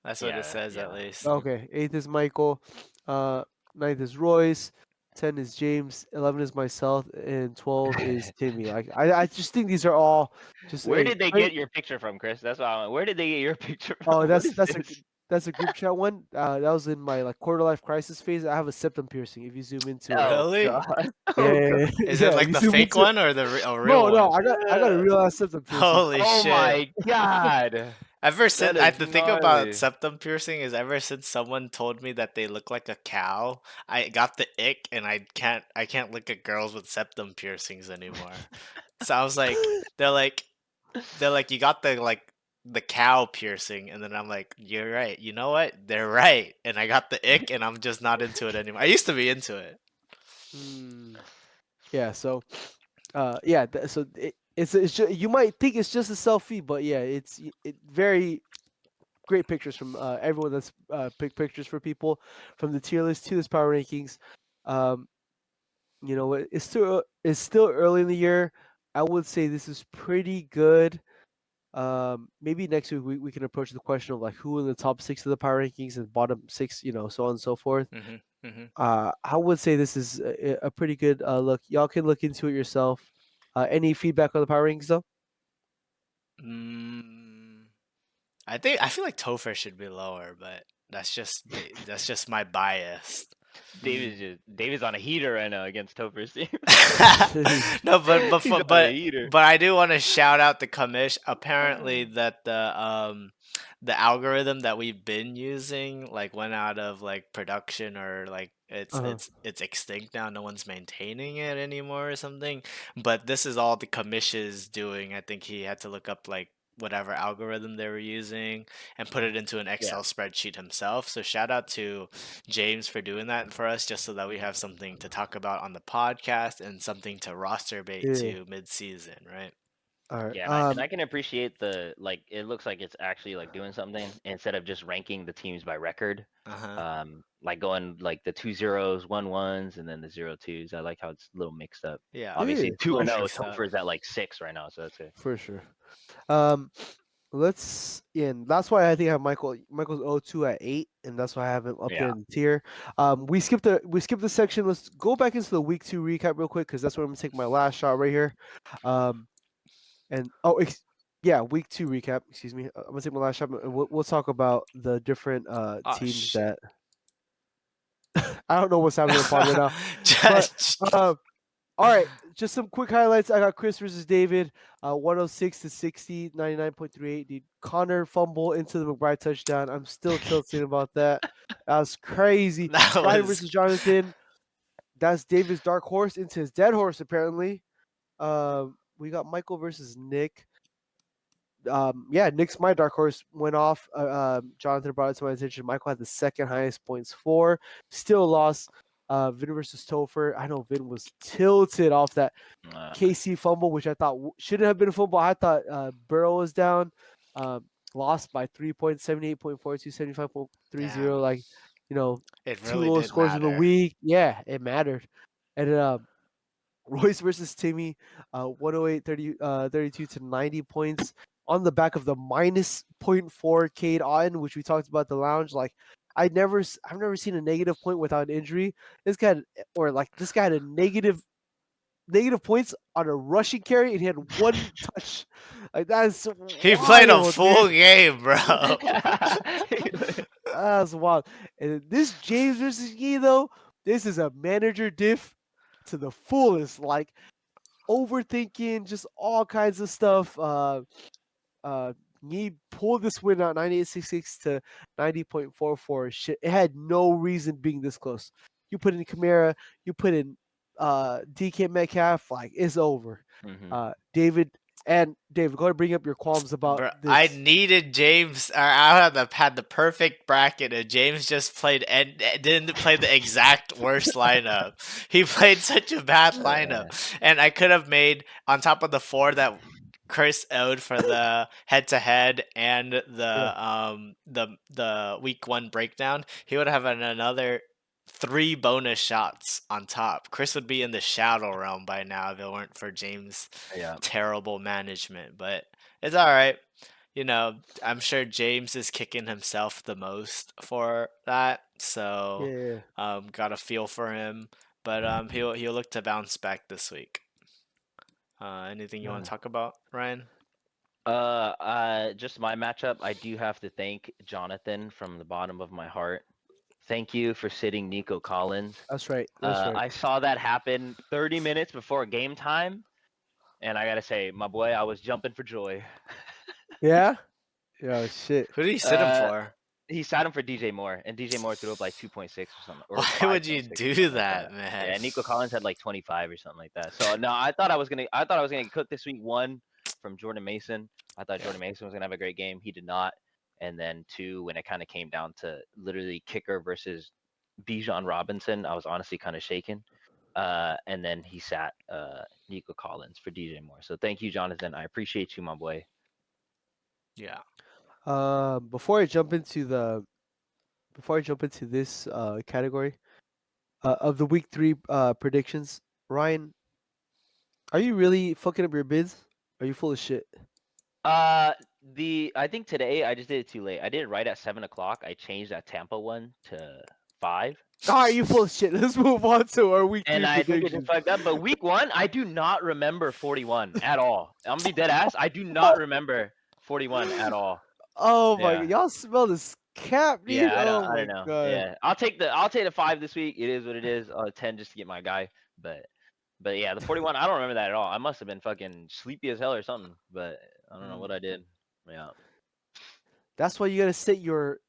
That's what Yeah, it says at yeah. least. Okay, 8th is Michael, 9th is Royce, 10 is James, 11 is myself, and 12 is Timmy. Like I just think these are all just. Where hey, did they great- get your picture from, Chris? That's why I went. Where did they get your picture from? Oh, What that's is that's a this? that's a group chat one. That was in my like quarter life crisis phase. I have a septum piercing. If you zoom into it, Oh, Really? God. yeah, Oh, yeah, God. Is yeah, it if like you the zoom fake into it- one or a real No, one? I got a real ass septum piercing. Holy Oh shit. my God. Ever since That is the thing about gnarly. septum piercing is ever since someone told me that they look like a cow, I got the ick and I can't look at girls with septum piercings anymore. So I was like they're like you got the cow piercing, and then I'm like, you're right. You know what? They're right. And I got the ick and I'm just not into it anymore. I used to be into it. Yeah, so yeah, so it's just, you might think it's just a selfie, but yeah, it's very great pictures from everyone that's picked pictures for people from the tier list to this power rankings. You know, it's still early in the year. I would say this is pretty good. Maybe next week we can approach the question of like who in the top 6 of the power rankings and bottom 6, you know, so on and so forth. I would say this is a pretty good look. Y'all can look into it yourself. Any feedback on the power rankings though? I feel like Topher should be lower, but that's just my bias. David's on a heater right now against Topher's team. No, He's on a heater. but I do want to shout out the commish. Apparently, that the algorithm that we've been using like went out of like production, or like it's extinct now. No one's maintaining it anymore or something. But this is all the commish is doing. I think he had to look up like whatever algorithm they were using and put it into an Excel spreadsheet himself. So shout out to James for doing that for us, just so that we have something to talk about on the podcast and something to roster bait to mid-season, right? All right. Yeah, and I can appreciate the like. It looks like it's actually like doing something instead of just ranking the teams by record. Like going like the 2 zeros, 1 1s, and then the 0 2s. I like how it's a little mixed up. Yeah. Obviously, 2 and 0. mixed up. Topher's at like 6 right now, so that's it. For sure. Let's and that's why I think I have Michael's 0-2 at 8, and that's why I have him up there in the tier. We skipped the section. Let's go back into the week 2 recap real quick, because that's where I'm gonna take my last shot right here. Week 2 recap. Excuse me. I'm gonna take my last shot, and we'll talk about the different teams shit. that I don't know what's happening with Pod right now. But, all right, just some quick highlights. I got Chris versus David, 106 to 60, 99.38. Dude, Connor fumble into the McBride touchdown. I'm still tilting about that. That was crazy. Ryan versus Jonathan. That's David's dark horse into his dead horse, apparently. We got Michael versus Nick. Nick's my dark horse went off. Jonathan brought it to my attention. Michael had the second highest points, 4. Still lost. Vin versus Topher. I know Vin was tilted off that KC fumble, which I thought shouldn't have been a fumble. I thought Burrow was down. Lost by 3 points, 78.42, 75.30. Like, you know, it 2 really low did scores in the matter. week. Yeah, it mattered. And Royce versus Timmy, 108, 32 to 90 points on the back of the minus 0.4 Cade Otten, which we talked about the lounge. Like, I've never seen a negative point without an injury. This guy had a negative negative points on a rushing carry, and he had 1 touch. Like that's He played a wild, full dude. game, bro. That's wild. And this James versus Yi though, this is a manager diff to the fullest. Like overthinking, just all kinds of stuff. He pulled this win out 98.66 to 90.44. Shit, it had no reason being this close. You put in Kamara, you put in DK Metcalf, like it's over. Mhm. David, go ahead and bring up your qualms about Bro, I this. needed James. Or I had the perfect bracket, and James just played and didn't play the exact worst lineup. He played such a bad lineup, and I could have made on top of the 4 that Chris owed for the head-to-head and the week 1 breakdown. He would have had another 3 bonus shots on top. Chris would be in the shadow realm by now if it weren't for James' Yeah. terrible management, but it's all right. You know, I'm sure James is kicking himself the most for that. So, Yeah. got a feel for him, but he'll look to bounce back this week. Anything you want to talk about, Ryan? Just my matchup. I do have to thank Jonathan from the bottom of my heart. Thank you for sitting Nico Collins. That's right. That's right. I saw that happen 30 minutes before game time, and I gotta say, my boy, I was jumping for joy. Yeah. Oh shit. Who did he sit him Uh, for? He sat him for DJ Moore, and DJ Moore threw up like 2.6 or something, or Why would you 5.6 or do something like that, that. man? Yeah, Nico Collins had like 25 or something like that. So no, I thought I was gonna get cooked this week. 1 from Jordan Mason. I thought Jordan Mason was gonna have a great game. He did not. And then 2, when it kind of came down to literally kicker versus Bijan Robinson, I was honestly kind of shaken. And then he sat Nico Collins for DJ Moore. So thank you, Jonathan. I appreciate you, my boy. Yeah. Before I jump into this category of the week 3 predictions, Ryan, are you really fucking up your bids? Are you full of shit? I think today I just did it too late. I did it right at 7 o'clock. I changed that Tampa one to 5. All right, you full of shit. Let's move on to our week 3 And I think it just predictions. fucked up. But week 1, I do not remember 41 at all. I'm gonna be dead ass. I do not remember 41 at all. Oh my Yeah. god, y'all smell this cap, dude. Yeah, Oh I my don't know. god. Yeah, I'll take the 5 this week. It is what it is. 10 just to get my guy. But yeah, the 41, I don't remember that at all. I must have been fucking sleepy as hell or something. But I don't know what I did. Yeah. That's why you gotta set your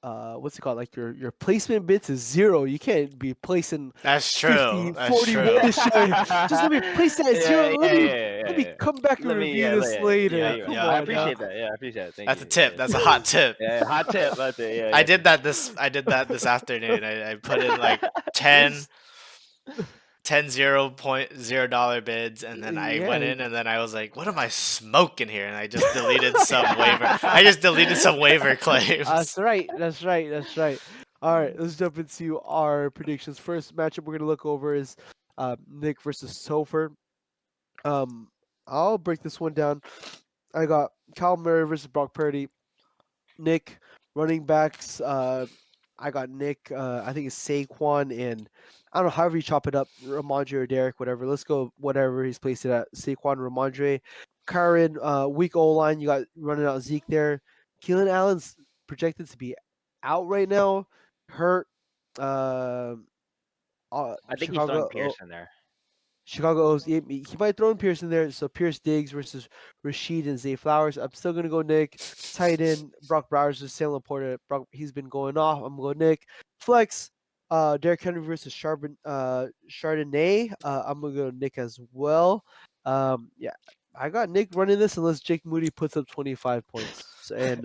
what's it called? Like your placement bid to 0. You can't be placing That's 50, true. That's 41 true. to show. Just let me place that at 0. Let me Yeah. come back and Let me, review this yeah, later. yeah, you're Come right. yeah, I on yeah. now. appreciate that. Yeah, I appreciate it. Thank That's you. a tip. Yeah. That's a hot tip. Yeah, hot tip. That's it. Yeah. I yeah, did for that sure. I did that this afternoon. I put in like 10 $0.0 bids, and then I went Yeah. in, and then I was like, "What am I smoking here?" And I just deleted some waiver. I just deleted some waiver claims. That's right. That's right. That's right. All right, let's jump into our predictions. First matchup we're gonna look over is Nick versus Topher. I'll break this one down. I got Kyle Murray versus Brock Purdy. Nick, running backs. I got Nick. I think it's Saquon and I don't know however you chop it up, Ramondre or Derek, whatever. Let's go whatever he's placed it at. Saquon, Ramondre, Karen. Weak O line. You got running out Zeke there. Keelan Allen's projected to be out right now, hurt. I think he's throwing Chicago. Pierce in there. Chicago owes he might throw in Pierce in there. So Pierce Diggs versus Rashid and Zay Flowers. I'm still gonna go Nick. Tight end Brock Bowers versus Sam Laporta. Brock he's been going off. I'm gonna go Nick. Flex Derrick Henry versus Chardonnay. I'm gonna go Nick as well. Yeah, I got Nick running this unless Jake Moody puts up 25 points. And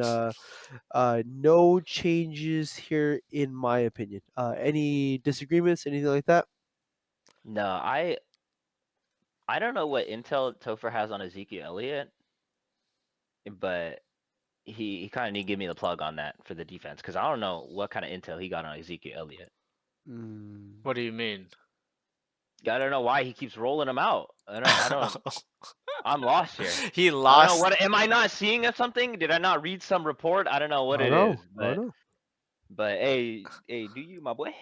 no changes here in my opinion. Any disagreements? Anything like that? No, I don't know what intel Topher has on Ezekiel Elliott, but he kind of need to give me the plug on that for the defense because I don't know what kind of intel he got on Ezekiel Elliott. What do you mean? I don't know why he keeps rolling him out. I don't. I'm lost here. He I don't know lost. what. Am I not seeing something? Did I not read some report? I don't know what I it don't is. know. I don't know. But hey, do you, my boy?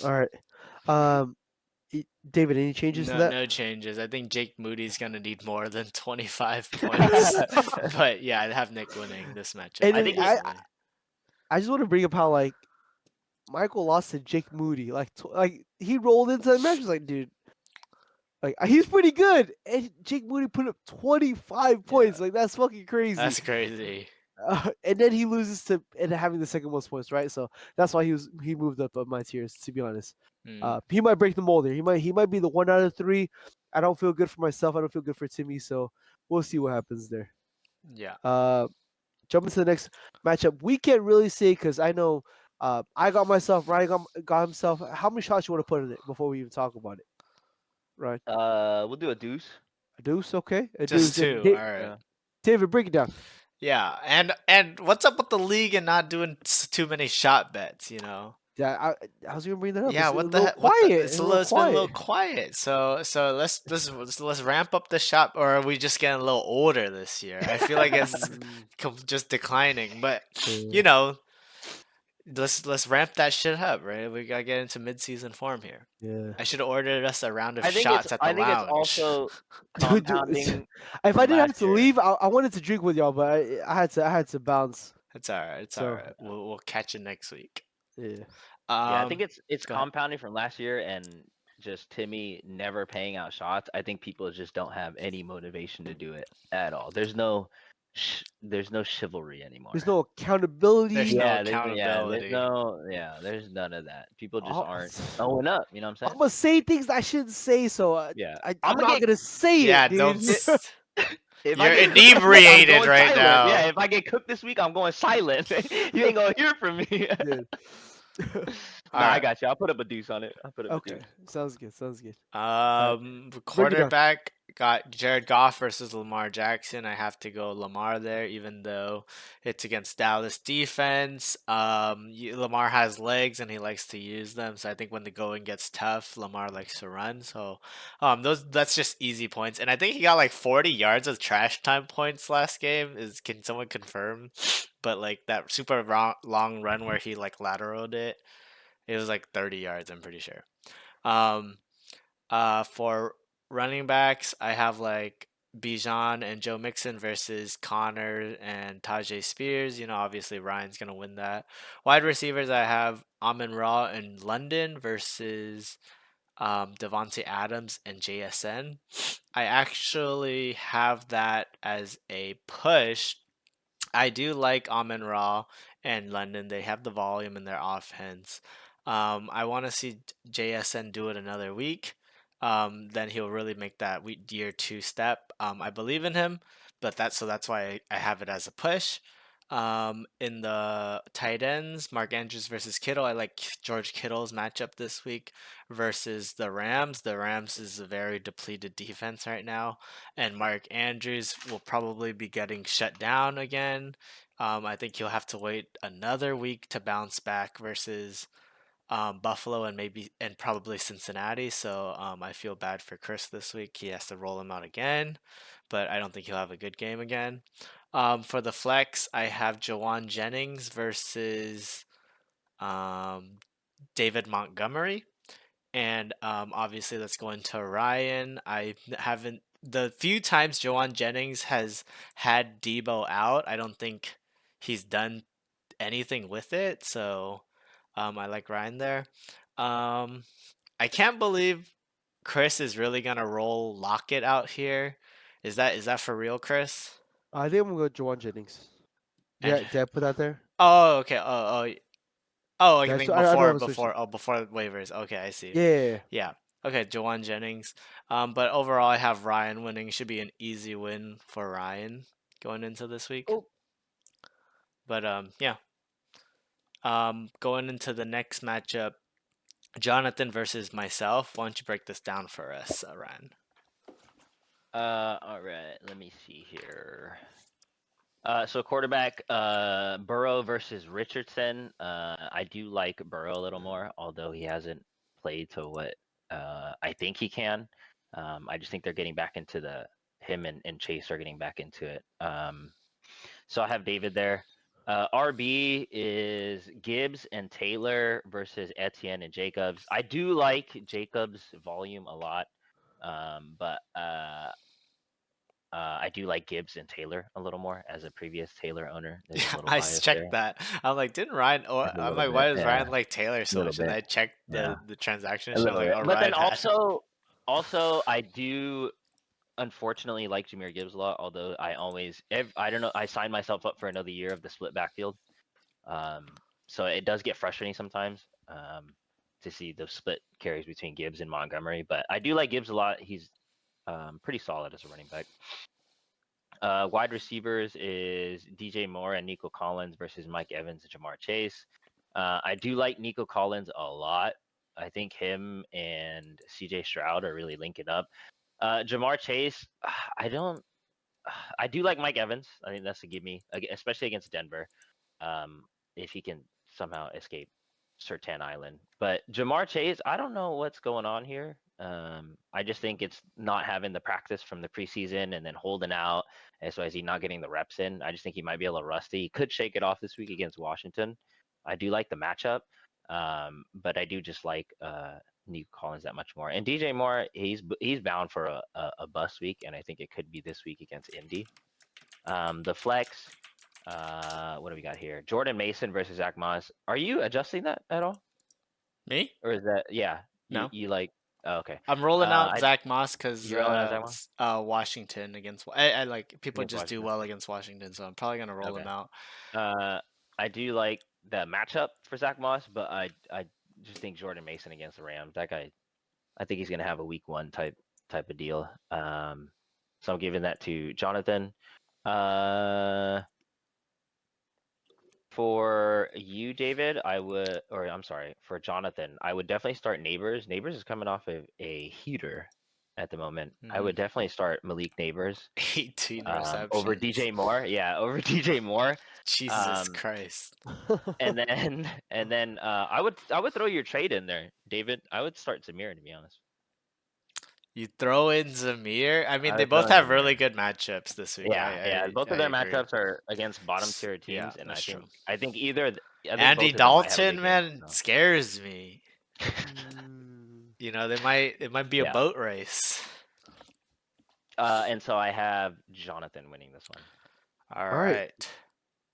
All right. David, any changes to No, that? no changes. I think Jake Moody's gonna need more than 25 points. But yeah, I'd have Nick winning this matchup. And I then think Personally. I just want to bring up how like Michael lost to Jake Moody. Like he rolled into the match. He's like, dude, like he's pretty good. And Jake Moody put up 25 points. Like that's fucking crazy. That's crazy. And then he loses to and having the second most points, right? So that's why he moved up my tiers. To be honest, he might break the mold there. He might be the 1 out of 3. I don't feel good for myself. I don't feel good for Timmy. So we'll see what happens there. Yeah. Jumping to the next matchup, we can't really say because I know I got myself. Ryan got himself. How many shots you want to put in it before we even talk about it? Right, we'll do a deuce. a deuce, okay, a Just deuce. And 2. All right. Yeah. David, break it down. Yeah, and what's up with the league and not doing too many shot bets? Yeah, I was gonna bring that up. Yeah, It's a what the little heck? What quiet. the? It's a little It's been a little quiet. quiet. So let's ramp up the shot, or are we just getting a little older this year? I feel like it's just declining, but you know, let's ramp that shit up, right? We gotta get into mid-season form here. Yeah. I should have ordered us a round of I think it's shots at the I think it's lounge. also Dude, compounding. if I from didn't have last to year. leave, I wanted to drink with y'all, but I had to bounce. It's all right. It's all So right. We'll catch it next week. yeah. Yeah, I think it's go ahead. compounding from last year and just Timmy never paying out shots. I think people just don't have any motivation to do it at all. There's no chivalry anymore. There's no accountability. There's no there's accountability. there's none of that. People just Oh, aren't owing up. You know what I'm I'm saying? gonna say things I shouldn't say, so Yeah. I'm I'ma not get- gonna say Yeah, it, dude. don't. If You're I get cooked this week, I'm inebriated going right silent. now. Yeah, if I get cooked this week, I'm going silent. You ain't gonna hear from me. Dude. Nah, I Alright. got you. I'll put up a deuce on it. I'll put up a Okay, deuce. sounds good. Sounds good. Quarterback got Jared Goff versus Lamar Jackson. I have to go Lamar there, even though it's against Dallas defense. Lamar has legs and he likes to use them. So I think when the going gets tough, Lamar likes to run. So that's just easy points. And I think he got like 40 yards of trash time points last game. Can someone confirm? But like that super long run where he like lateraled it, it was like 30 yards. I'm pretty sure. For running backs, I have like Bijan and Joe Mixon versus Connor and Tajay Spears. Obviously Ryan's gonna win that. Wide receivers, I have Amon Ra and London versus Devontae Adams and JSN. I actually have that as a push. I do like Amon Ra and London. They have the volume in their offense. I want to see JSN do it another week. Then he'll really make that year 2 step. I believe in him, but that's why I have it as a push. In the tight ends, Mark Andrews versus Kittle. I like George Kittle's matchup this week versus the Rams. The Rams is a very depleted defense right now, and Mark Andrews will probably be getting shut down again. I think he'll have to wait another week to bounce back versus Buffalo and probably Cincinnati. So I feel bad for Chris this week. He has to roll him out again, but I don't think he'll have a good game again. For the flex, I have Jawan Jennings versus David Montgomery. And obviously, let's go into Ryan. I haven't the few times Jawan Jennings has had Debo out, I don't think he's done anything with it. So I like Ryan there. I can't believe Chris is really gonna roll Lockett out here. Is that for real, Chris? I think I'm gonna go Jawan Jennings. And Yeah, did I put that there? oh, okay. I Did I, think I don't have a switch. before waivers. Okay, I see. Yeah. Yeah. Okay, Jawan Jennings. But overall, I have Ryan winning. Should be an easy win for Ryan going into this week. Oh. But yeah. Going into the next matchup, Jonathan versus myself. Why don't you break this down for us, Ryan? All right. Let me see here. So quarterback, Burrow versus Richardson. I do like Burrow a little more, although he hasn't played to what I think he can. I just think they're getting back into him and Chase are getting back into it. So I have David there. RB is Gibbs and Taylor versus Etienne and Jacobs. I do like Jacobs' volume a lot, but I do like Gibbs and Taylor a little more as a previous Taylor owner. There's a Yeah, little I bias there. checked that. I'm like, didn't Ryan? Or Just a I'm little like, why bit, does yeah, Ryan like Taylor a so little much? And bit, I checked yeah, the transaction. a So I'm little like, bit. oh, But then Ryan had. also I do unfortunately like Jameer Gibbs a lot. Although I don't know, I signed myself up for another year of the split backfield. So it does get frustrating sometimes to see the split carries between Gibbs and Montgomery. But I do like Gibbs a lot. He's pretty solid as a running back. Wide receivers is DJ Moore and Nico Collins versus Mike Evans and Jamar Chase. I do like Nico Collins a lot. I think him and CJ Stroud are really linking up. Jamar Chase, I don't. I do like Mike Evans. I think that's a give me, especially against Denver. If he can somehow escape Sertan Island. But Jamar Chase, I don't know what's going on here. I just think it's not having the practice from the preseason and then holding out. And so is he not getting the reps in? I just think he might be a little rusty. He could shake it off this week against Washington. I do like the matchup, but I do just like Nico Collins that much more. And DJ Moore, he's bound for a bust week, and I think it could be this week against Indy. The flex, what do we got here? Jordan Mason versus Zach Moss. Are you adjusting that at all, Me? or is that you No. you like? Oh, okay. I'm rolling out I Zach Moss because you rolling out Zach Moss? Washington against. I like people Against just do Washington. well against Washington, so I'm probably gonna roll Okay. him out. I do like the matchup for Zach Moss, but I just think Jordan Mason against the Rams. That guy, I think he's gonna have a week one type of deal. So I'm giving that to Jonathan. Uh, For you, David, I'm sorry, for Jonathan, I would definitely start Neighbors. Neighbors is coming off of a heater at the moment. I would definitely start Malik Neighbors 18 over receptions. DJ Moore. Yeah, over DJ Moore. Jesus Um, Christ. and then I would throw your trade in there, David. I would start Zamir, to be honest. You throw in Zamir. I mean, I they would throw both in have really Zamir. good matchups this week. Yeah. Both I of their agree. matchups are against bottom tier Yeah, teams, and that's true. I think Andy both of them might have a Dalton, big game. man, So. scares me. Mm, You know, it might be a Yeah. boat race. And so I have Jonathan winning this one. All All right. right.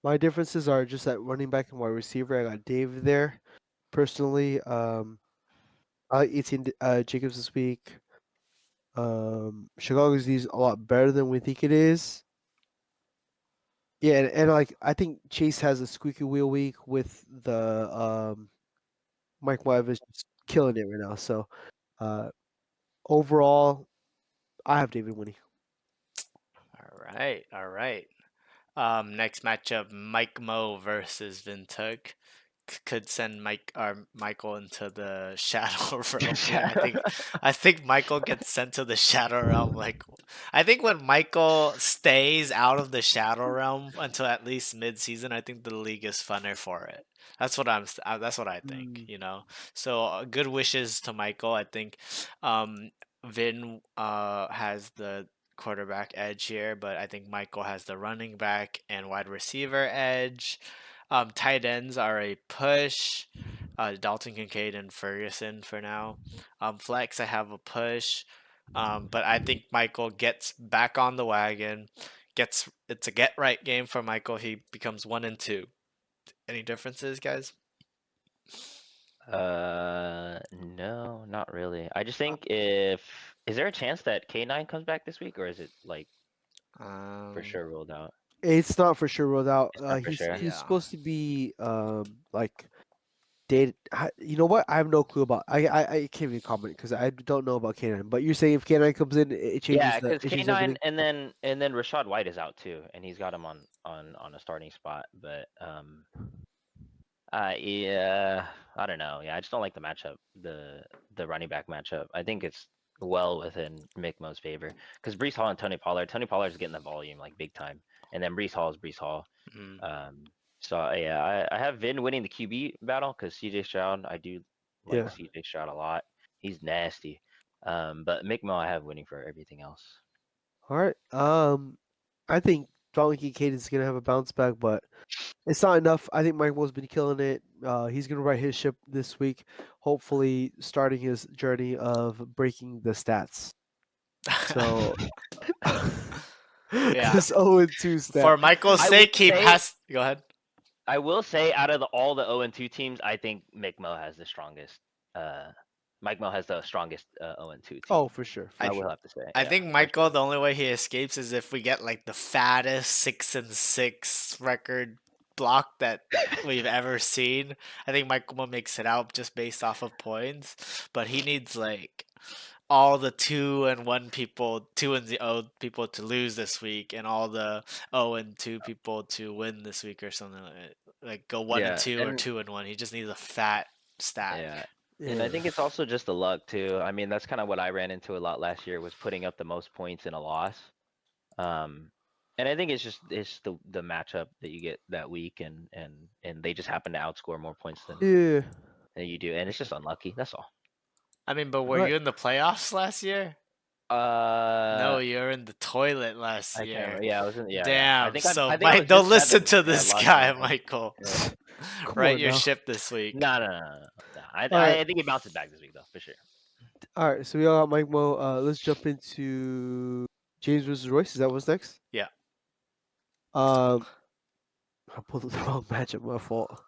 My differences are just at running back and wide receiver. I got Dave there. Personally, I like 18 Jacobs this week. Chicago's D's a lot better than we think it is. Yeah, and like I think Chase has a squeaky wheel week with the Mike Wyvis just killing it right now. So overall, I have David winning. All right. All right. Next matchup, Mike Mo versus Vintug. Could send Michael into the shadow realm. I think Michael gets sent to the shadow realm. Like, I think when Michael stays out of the shadow realm until at least mid-season, I think the league is funner for it. That's what I think. Mm. You know, so good wishes to Michael. I think Vin has the quarterback edge here, but I think Michael has the running back and wide receiver edge. Tight ends are a push. Dalton Kincaid and Ferguson for now. Flex, I have a push. But I think Michael gets back on the wagon. It's a get right game for Michael. He becomes 1-2. Any differences, guys? No, not really. I just think is there a chance that K9 comes back this week, or is it like for Um, sure ruled out? It's not for sure ruled out. It's not for sure. He's yeah. supposed to be like dated. You know what? I have no clue about. I can't even comment because I don't know about K9. But you're saying if K9 comes in, it Yeah, changes because everything. K9 and then Rashad White is out too, and he's got him on a starting spot. But yeah, I don't know. Yeah, I just don't like the matchup, the running back matchup. I think it's well within Mickmo's favor because Brees Hall and Tony Pollard. Tony Pollard is getting the volume like big time, and then Brees Hall is Brees Hall. Mhm. So yeah, I have Vin winning the QB battle because CJ Stroud. I do like Yeah. CJ Stroud a lot. He's nasty. But Mickmo I have winning for everything else. All right. I think felt like Caden's gonna have a bounce back, but it's not enough. I think Mike Mo's been killing it. He's gonna right his ship this week, hopefully starting his journey of breaking the stats. So Yeah. this 0-2 stat. For Michael's I sake, would he say- has. Go ahead. I will say, out of all the 0-2 teams, I think Mike Mo has the strongest. Mike Mo has the strongest 0-2 team. Oh, for sure. I For will sure. have to say. I yeah, think for Michael, sure. the only way he escapes is if we get like the fattest 6-6 record block that we've ever seen. I think Michael makes it out just based off of points, but he needs like all the 2-1 people, 2-0 people to lose this week, and all the 0-2 people to win this week or something like that. Like go 1-2 or and- 2-1. He just needs a fat stat. Yeah. Yeah. And I think it's also just the luck too. I mean, that's kind of what I ran into a lot last year, was putting up the most points in a loss. And I think it's just the matchup that you get that week, and they just happen to outscore more points than Yeah. you do, and it's just unlucky. That's all. I mean, but were Right. you in the playoffs last year? No, you're in the toilet last I can't year. remember. Yeah, I was in. Yeah, Damn. I think so, I think I Mike, was don't just listen 7th, to and I this lost guy, everything. Michael. Yeah. Come Right on your now. ship this week. No. I Alright. think he bounces back this week though, for sure. All right, so we all got Mike Mo. Let's jump into James versus Royce. Is that what's next? Yeah. I pulled up the wrong matchup. My fault.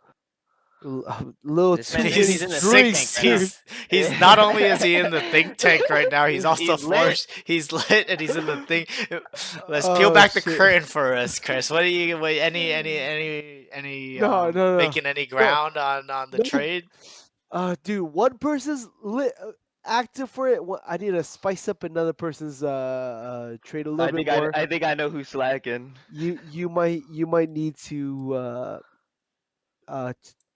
A little This too man, many he's in the think drinks. tank right now. dude. He's not only is he in the think tank right now, he's He's- also he's lit. forced. He's lit and he's in the thing. Let's Oh, peel back the shit. curtain for us, Chris. What are you? Any No. making any ground on the No. trade? Dude, one person's lit, active for it. I need to spice up another person's trade a little bit more. I think I know who's slacking. You might need to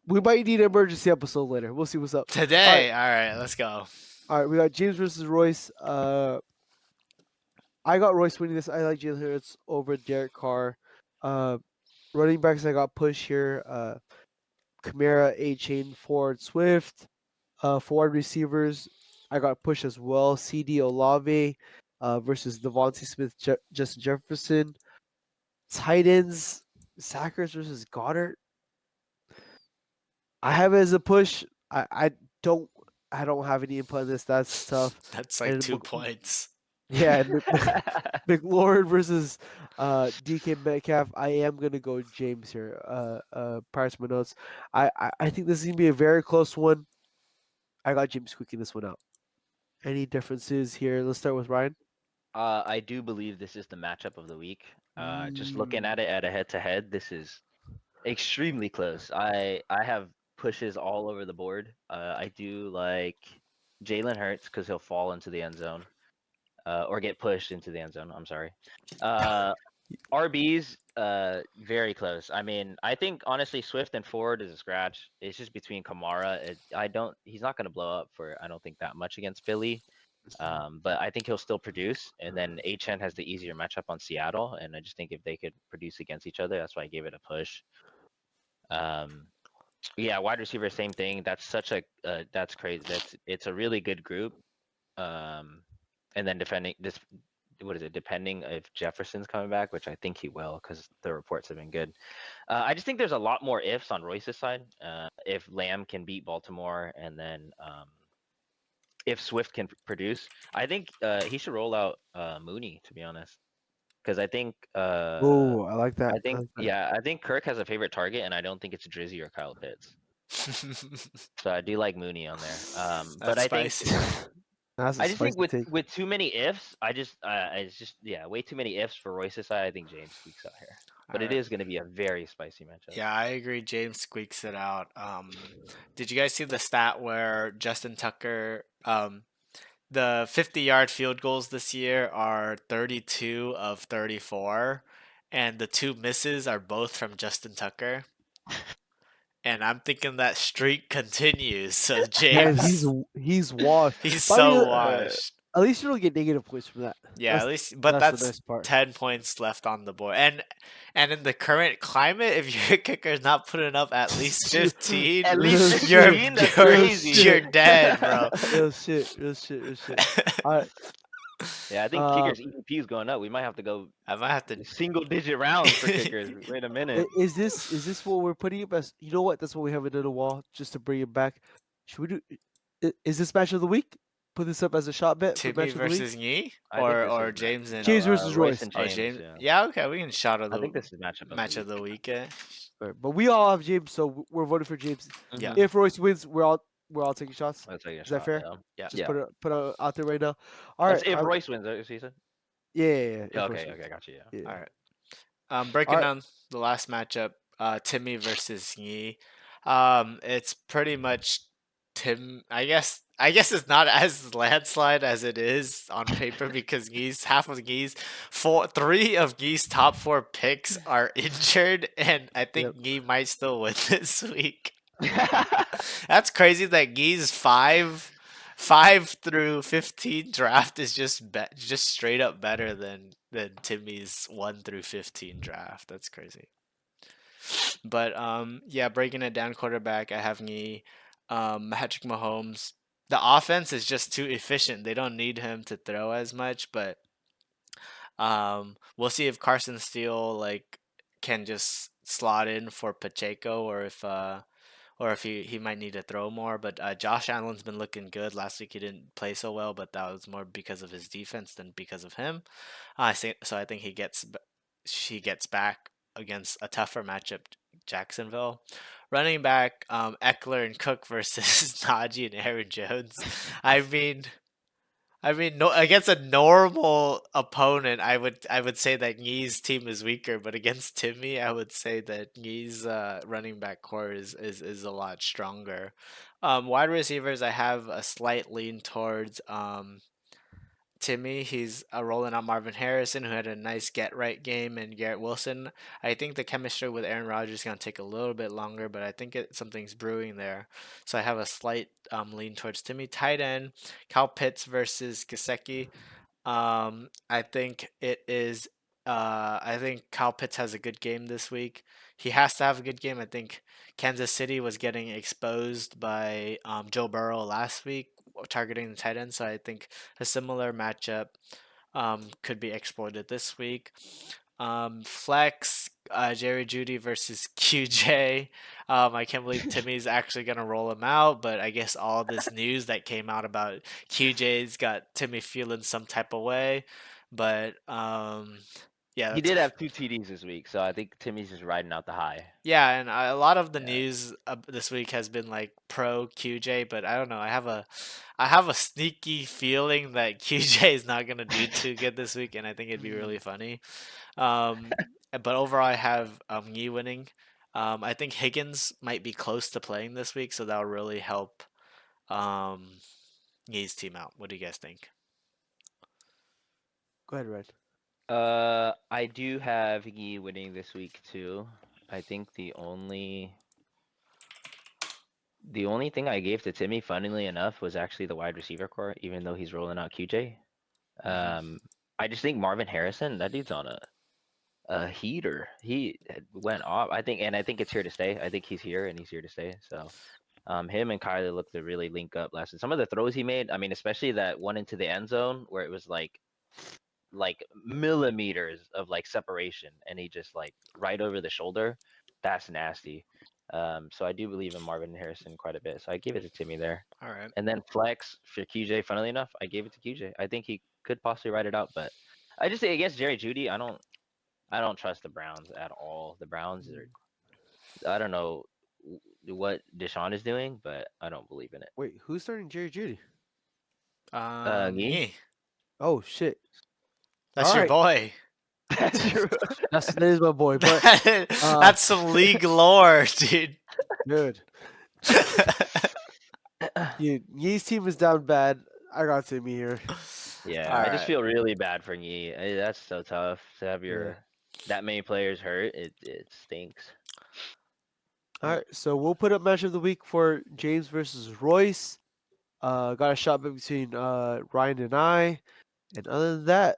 we might need an emergency episode later. We'll see what's up. Today. All right, let's go. All right, we got James versus Royce. I got Royce winning this. I like Jalen Hurts over Derek Carr. Running backs, I got Push here. Kamara, A-Chain, Ford, Swift. For wide receivers, I got Push as well. CD Olave versus Devontae Smith, Justin Jefferson. Tight ends, Sackers versus Goddard. I have it as a Push. I don't have any input on this. That's tough. That's like And 2 points. Yeah, McLaurin versus DK Metcalf. I am gonna go James here. Prior to my notes, I think this is gonna be a very close one. I got James squeaking this one out. Any differences here? Let's start with Ryan. I do believe this is the matchup of the week. Just looking at it at a head-to-head, this is extremely close. I have pushes all over the board. I do like Jalen Hurts because he'll fall into the end zone, or get pushed into the end zone. I'm sorry. RBs, very close. I mean, I think honestly, Swift and Ford is a scratch. It's just between Kamara. He's not going to blow up for, I don't think, that much against Philly. But I think he'll still produce. And then H.N. has the easier matchup on Seattle. And I just think if they could produce against each other, that's why I gave it a push. Yeah, wide receiver, same thing. That's that's crazy. It's a really good group. And then depending if Jefferson's coming back, which I think he will, because the reports have been good. I just think there's a lot more ifs on Royce's side. If Lamb can beat Baltimore, and then if Swift can produce, I think he should roll out Mooney, to be honest, because I think Oh, I like that. I think Kirk has a favorite target, and I don't think it's Drizzy or Kyle Pitts. So I do like Mooney on there. But I think That's a I just think spicy take. with too many ifs, it's just way too many ifs for Royce's side. I think James squeaks out here, but it Alright. is going to be a very spicy matchup. Yeah, I agree. James squeaks it out. Did you guys see the stat where Justin Tucker, the 50-yard field goals this year are 32 of 34, and the 2 misses are both from Justin Tucker? And I'm thinking that streak continues. So Man, James, he's washed. he's But I mean, so washed. At least you don't get negative points from that. Yeah, at least, but that's the that's nice part. 10 points left on the board. And in the current climate, if your kicker's not putting up at least 15, At least You're- 15, that's you're, crazy. you're dead, bro. Real shit. All right. Yeah, I think kickers EVP is going up. We might have to go I might have to. single-digit rounds for kickers. Wait a minute. Is this what we're putting up as? You know what? That's what we have it in the wall just to bring it back. Should we do? Is this match of the week? Put this up as a shot bet for Timmy match of the week. versus Yi, I think this or is James and James versus Royce Royce. and oh James. James. Yeah. Yeah, okay, we can shout out I the think this is match of the week. Right, but we all have James, so we're voting for James. Yeah. If Royce wins, we're all taking shots. Let's take a Is shot. that fair? Yeah. Yeah. Just Yeah. put it out there right now. All That's right. if Royce wins, right? He said. Yeah. Yeah, if Royce okay, wins. okay, I got you. Yeah. Yeah. All right. Breaking Alright. down the last matchup, Timmy versus Yi. It's pretty much Tim. I guess it's not as landslide as it is on paper because half of three of Yi's top 4 picks are injured, and I think Yi might still win this week. That's crazy that Yi's 5 through 15 draft is just straight up better than Timmy's 1 through 15 draft. That's crazy. But yeah, breaking it down, quarterback, I have Yi, Patrick Mahomes. The offense is just too efficient. They don't need him to throw as much, but we'll see if Carson Steele can just slot in for Pacheco, or if he might need to throw more. But Josh Allen's been looking good. Last week he didn't play so well, but that was more because of his defense than because of him. I think he gets back against a tougher matchup, Jacksonville. Running back, Eckler and Cook versus Najee and Aaron Jones. I mean, no, against a normal opponent, I would say that Yi's team is weaker, but against Timmy, I would say that Yi's running back core is a lot stronger. Wide receivers, I have a slight lean towards Timmy. He's rolling out Marvin Harrison, who had a nice get right game, and Garrett Wilson. I think the chemistry with Aaron Rodgers is going to take a little bit longer, but I think something's brewing there. So I have a slight lean towards Timmy. Tight end, Cal Pitts versus Gasecki. I think it is. I think Kyle Pitts has a good game this week. He has to have a good game. I think Kansas City was getting exposed by Joe Burrow last week, targeting the tight end. So I think a similar matchup could be exploited this week. Flex, Jerry Judy versus QJ. I can't believe Timmy's actually going to roll him out, but I guess all this news that came out about QJ's got Timmy feeling some type of way. But yeah, He did have 2 TDs this week, so I think Timmy's just riding out the high. yeah, and a lot of the news this week has been like pro QJ, but I don't know. I have a sneaky feeling that QJ is not gonna do too good this week, and I think it'd be really funny. But overall, I have Yi winning. I think Higgins might be close to playing this week, so that'll really help Yi's team out. What do you guys think? Go ahead, Red. I do have Yi winning this week too. I think the only thing I gave to Timmy, funnily enough, was actually the wide receiver core, even though he's rolling out QJ. I just think Marvin Harrison, that dude's on a heater. He went off. I think it's here to stay. I think he's here and he's here to stay. So, him and Kyler looked to really link up last. Some of the throws he made, I mean, especially that one into the end zone where it was like millimeters of separation, and he just right over the shoulder. That's nasty. So I do believe in Marvin Harrison quite a bit. So I gave it to Timmy there. All right. And then flex for QJ. Funnily enough, I gave it to QJ. I think he could possibly write it out, but I just say against Jerry Judy, I don't trust the Browns at all. The Browns are, I don't know what Deshaun is doing, but I don't believe in it. Wait, who's starting Jerry Judy? Yi? Yi. Oh shit. That's All your right. boy. That is my boy, but That's some league lore, dude. dude, Yi's team is down bad. I got Timmy here. Yeah, I just feel really bad for Yi. That's so tough to have that many players hurt. It stinks. All right, so we'll put up match of the week for James versus Royce. Got a shot between Ryan and I. And other than that,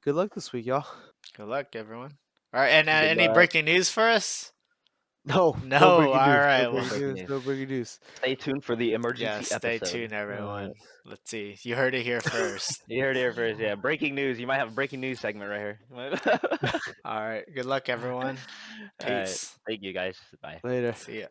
good luck this week, y'all. Good luck, everyone. All right, and any Goodbye. breaking news for us? No, No, no breaking all news. right, No well- breaking Breaking news. news. No breaking news. Stay tuned for the Yeah, emergency stay episode. tuned, everyone. Let's see. You heard it here first. You heard it here first. Yeah, breaking news. You might have a breaking news segment right here. All right. Good luck, everyone. All right. Peace. Thank you guys. Bye. Later. See ya.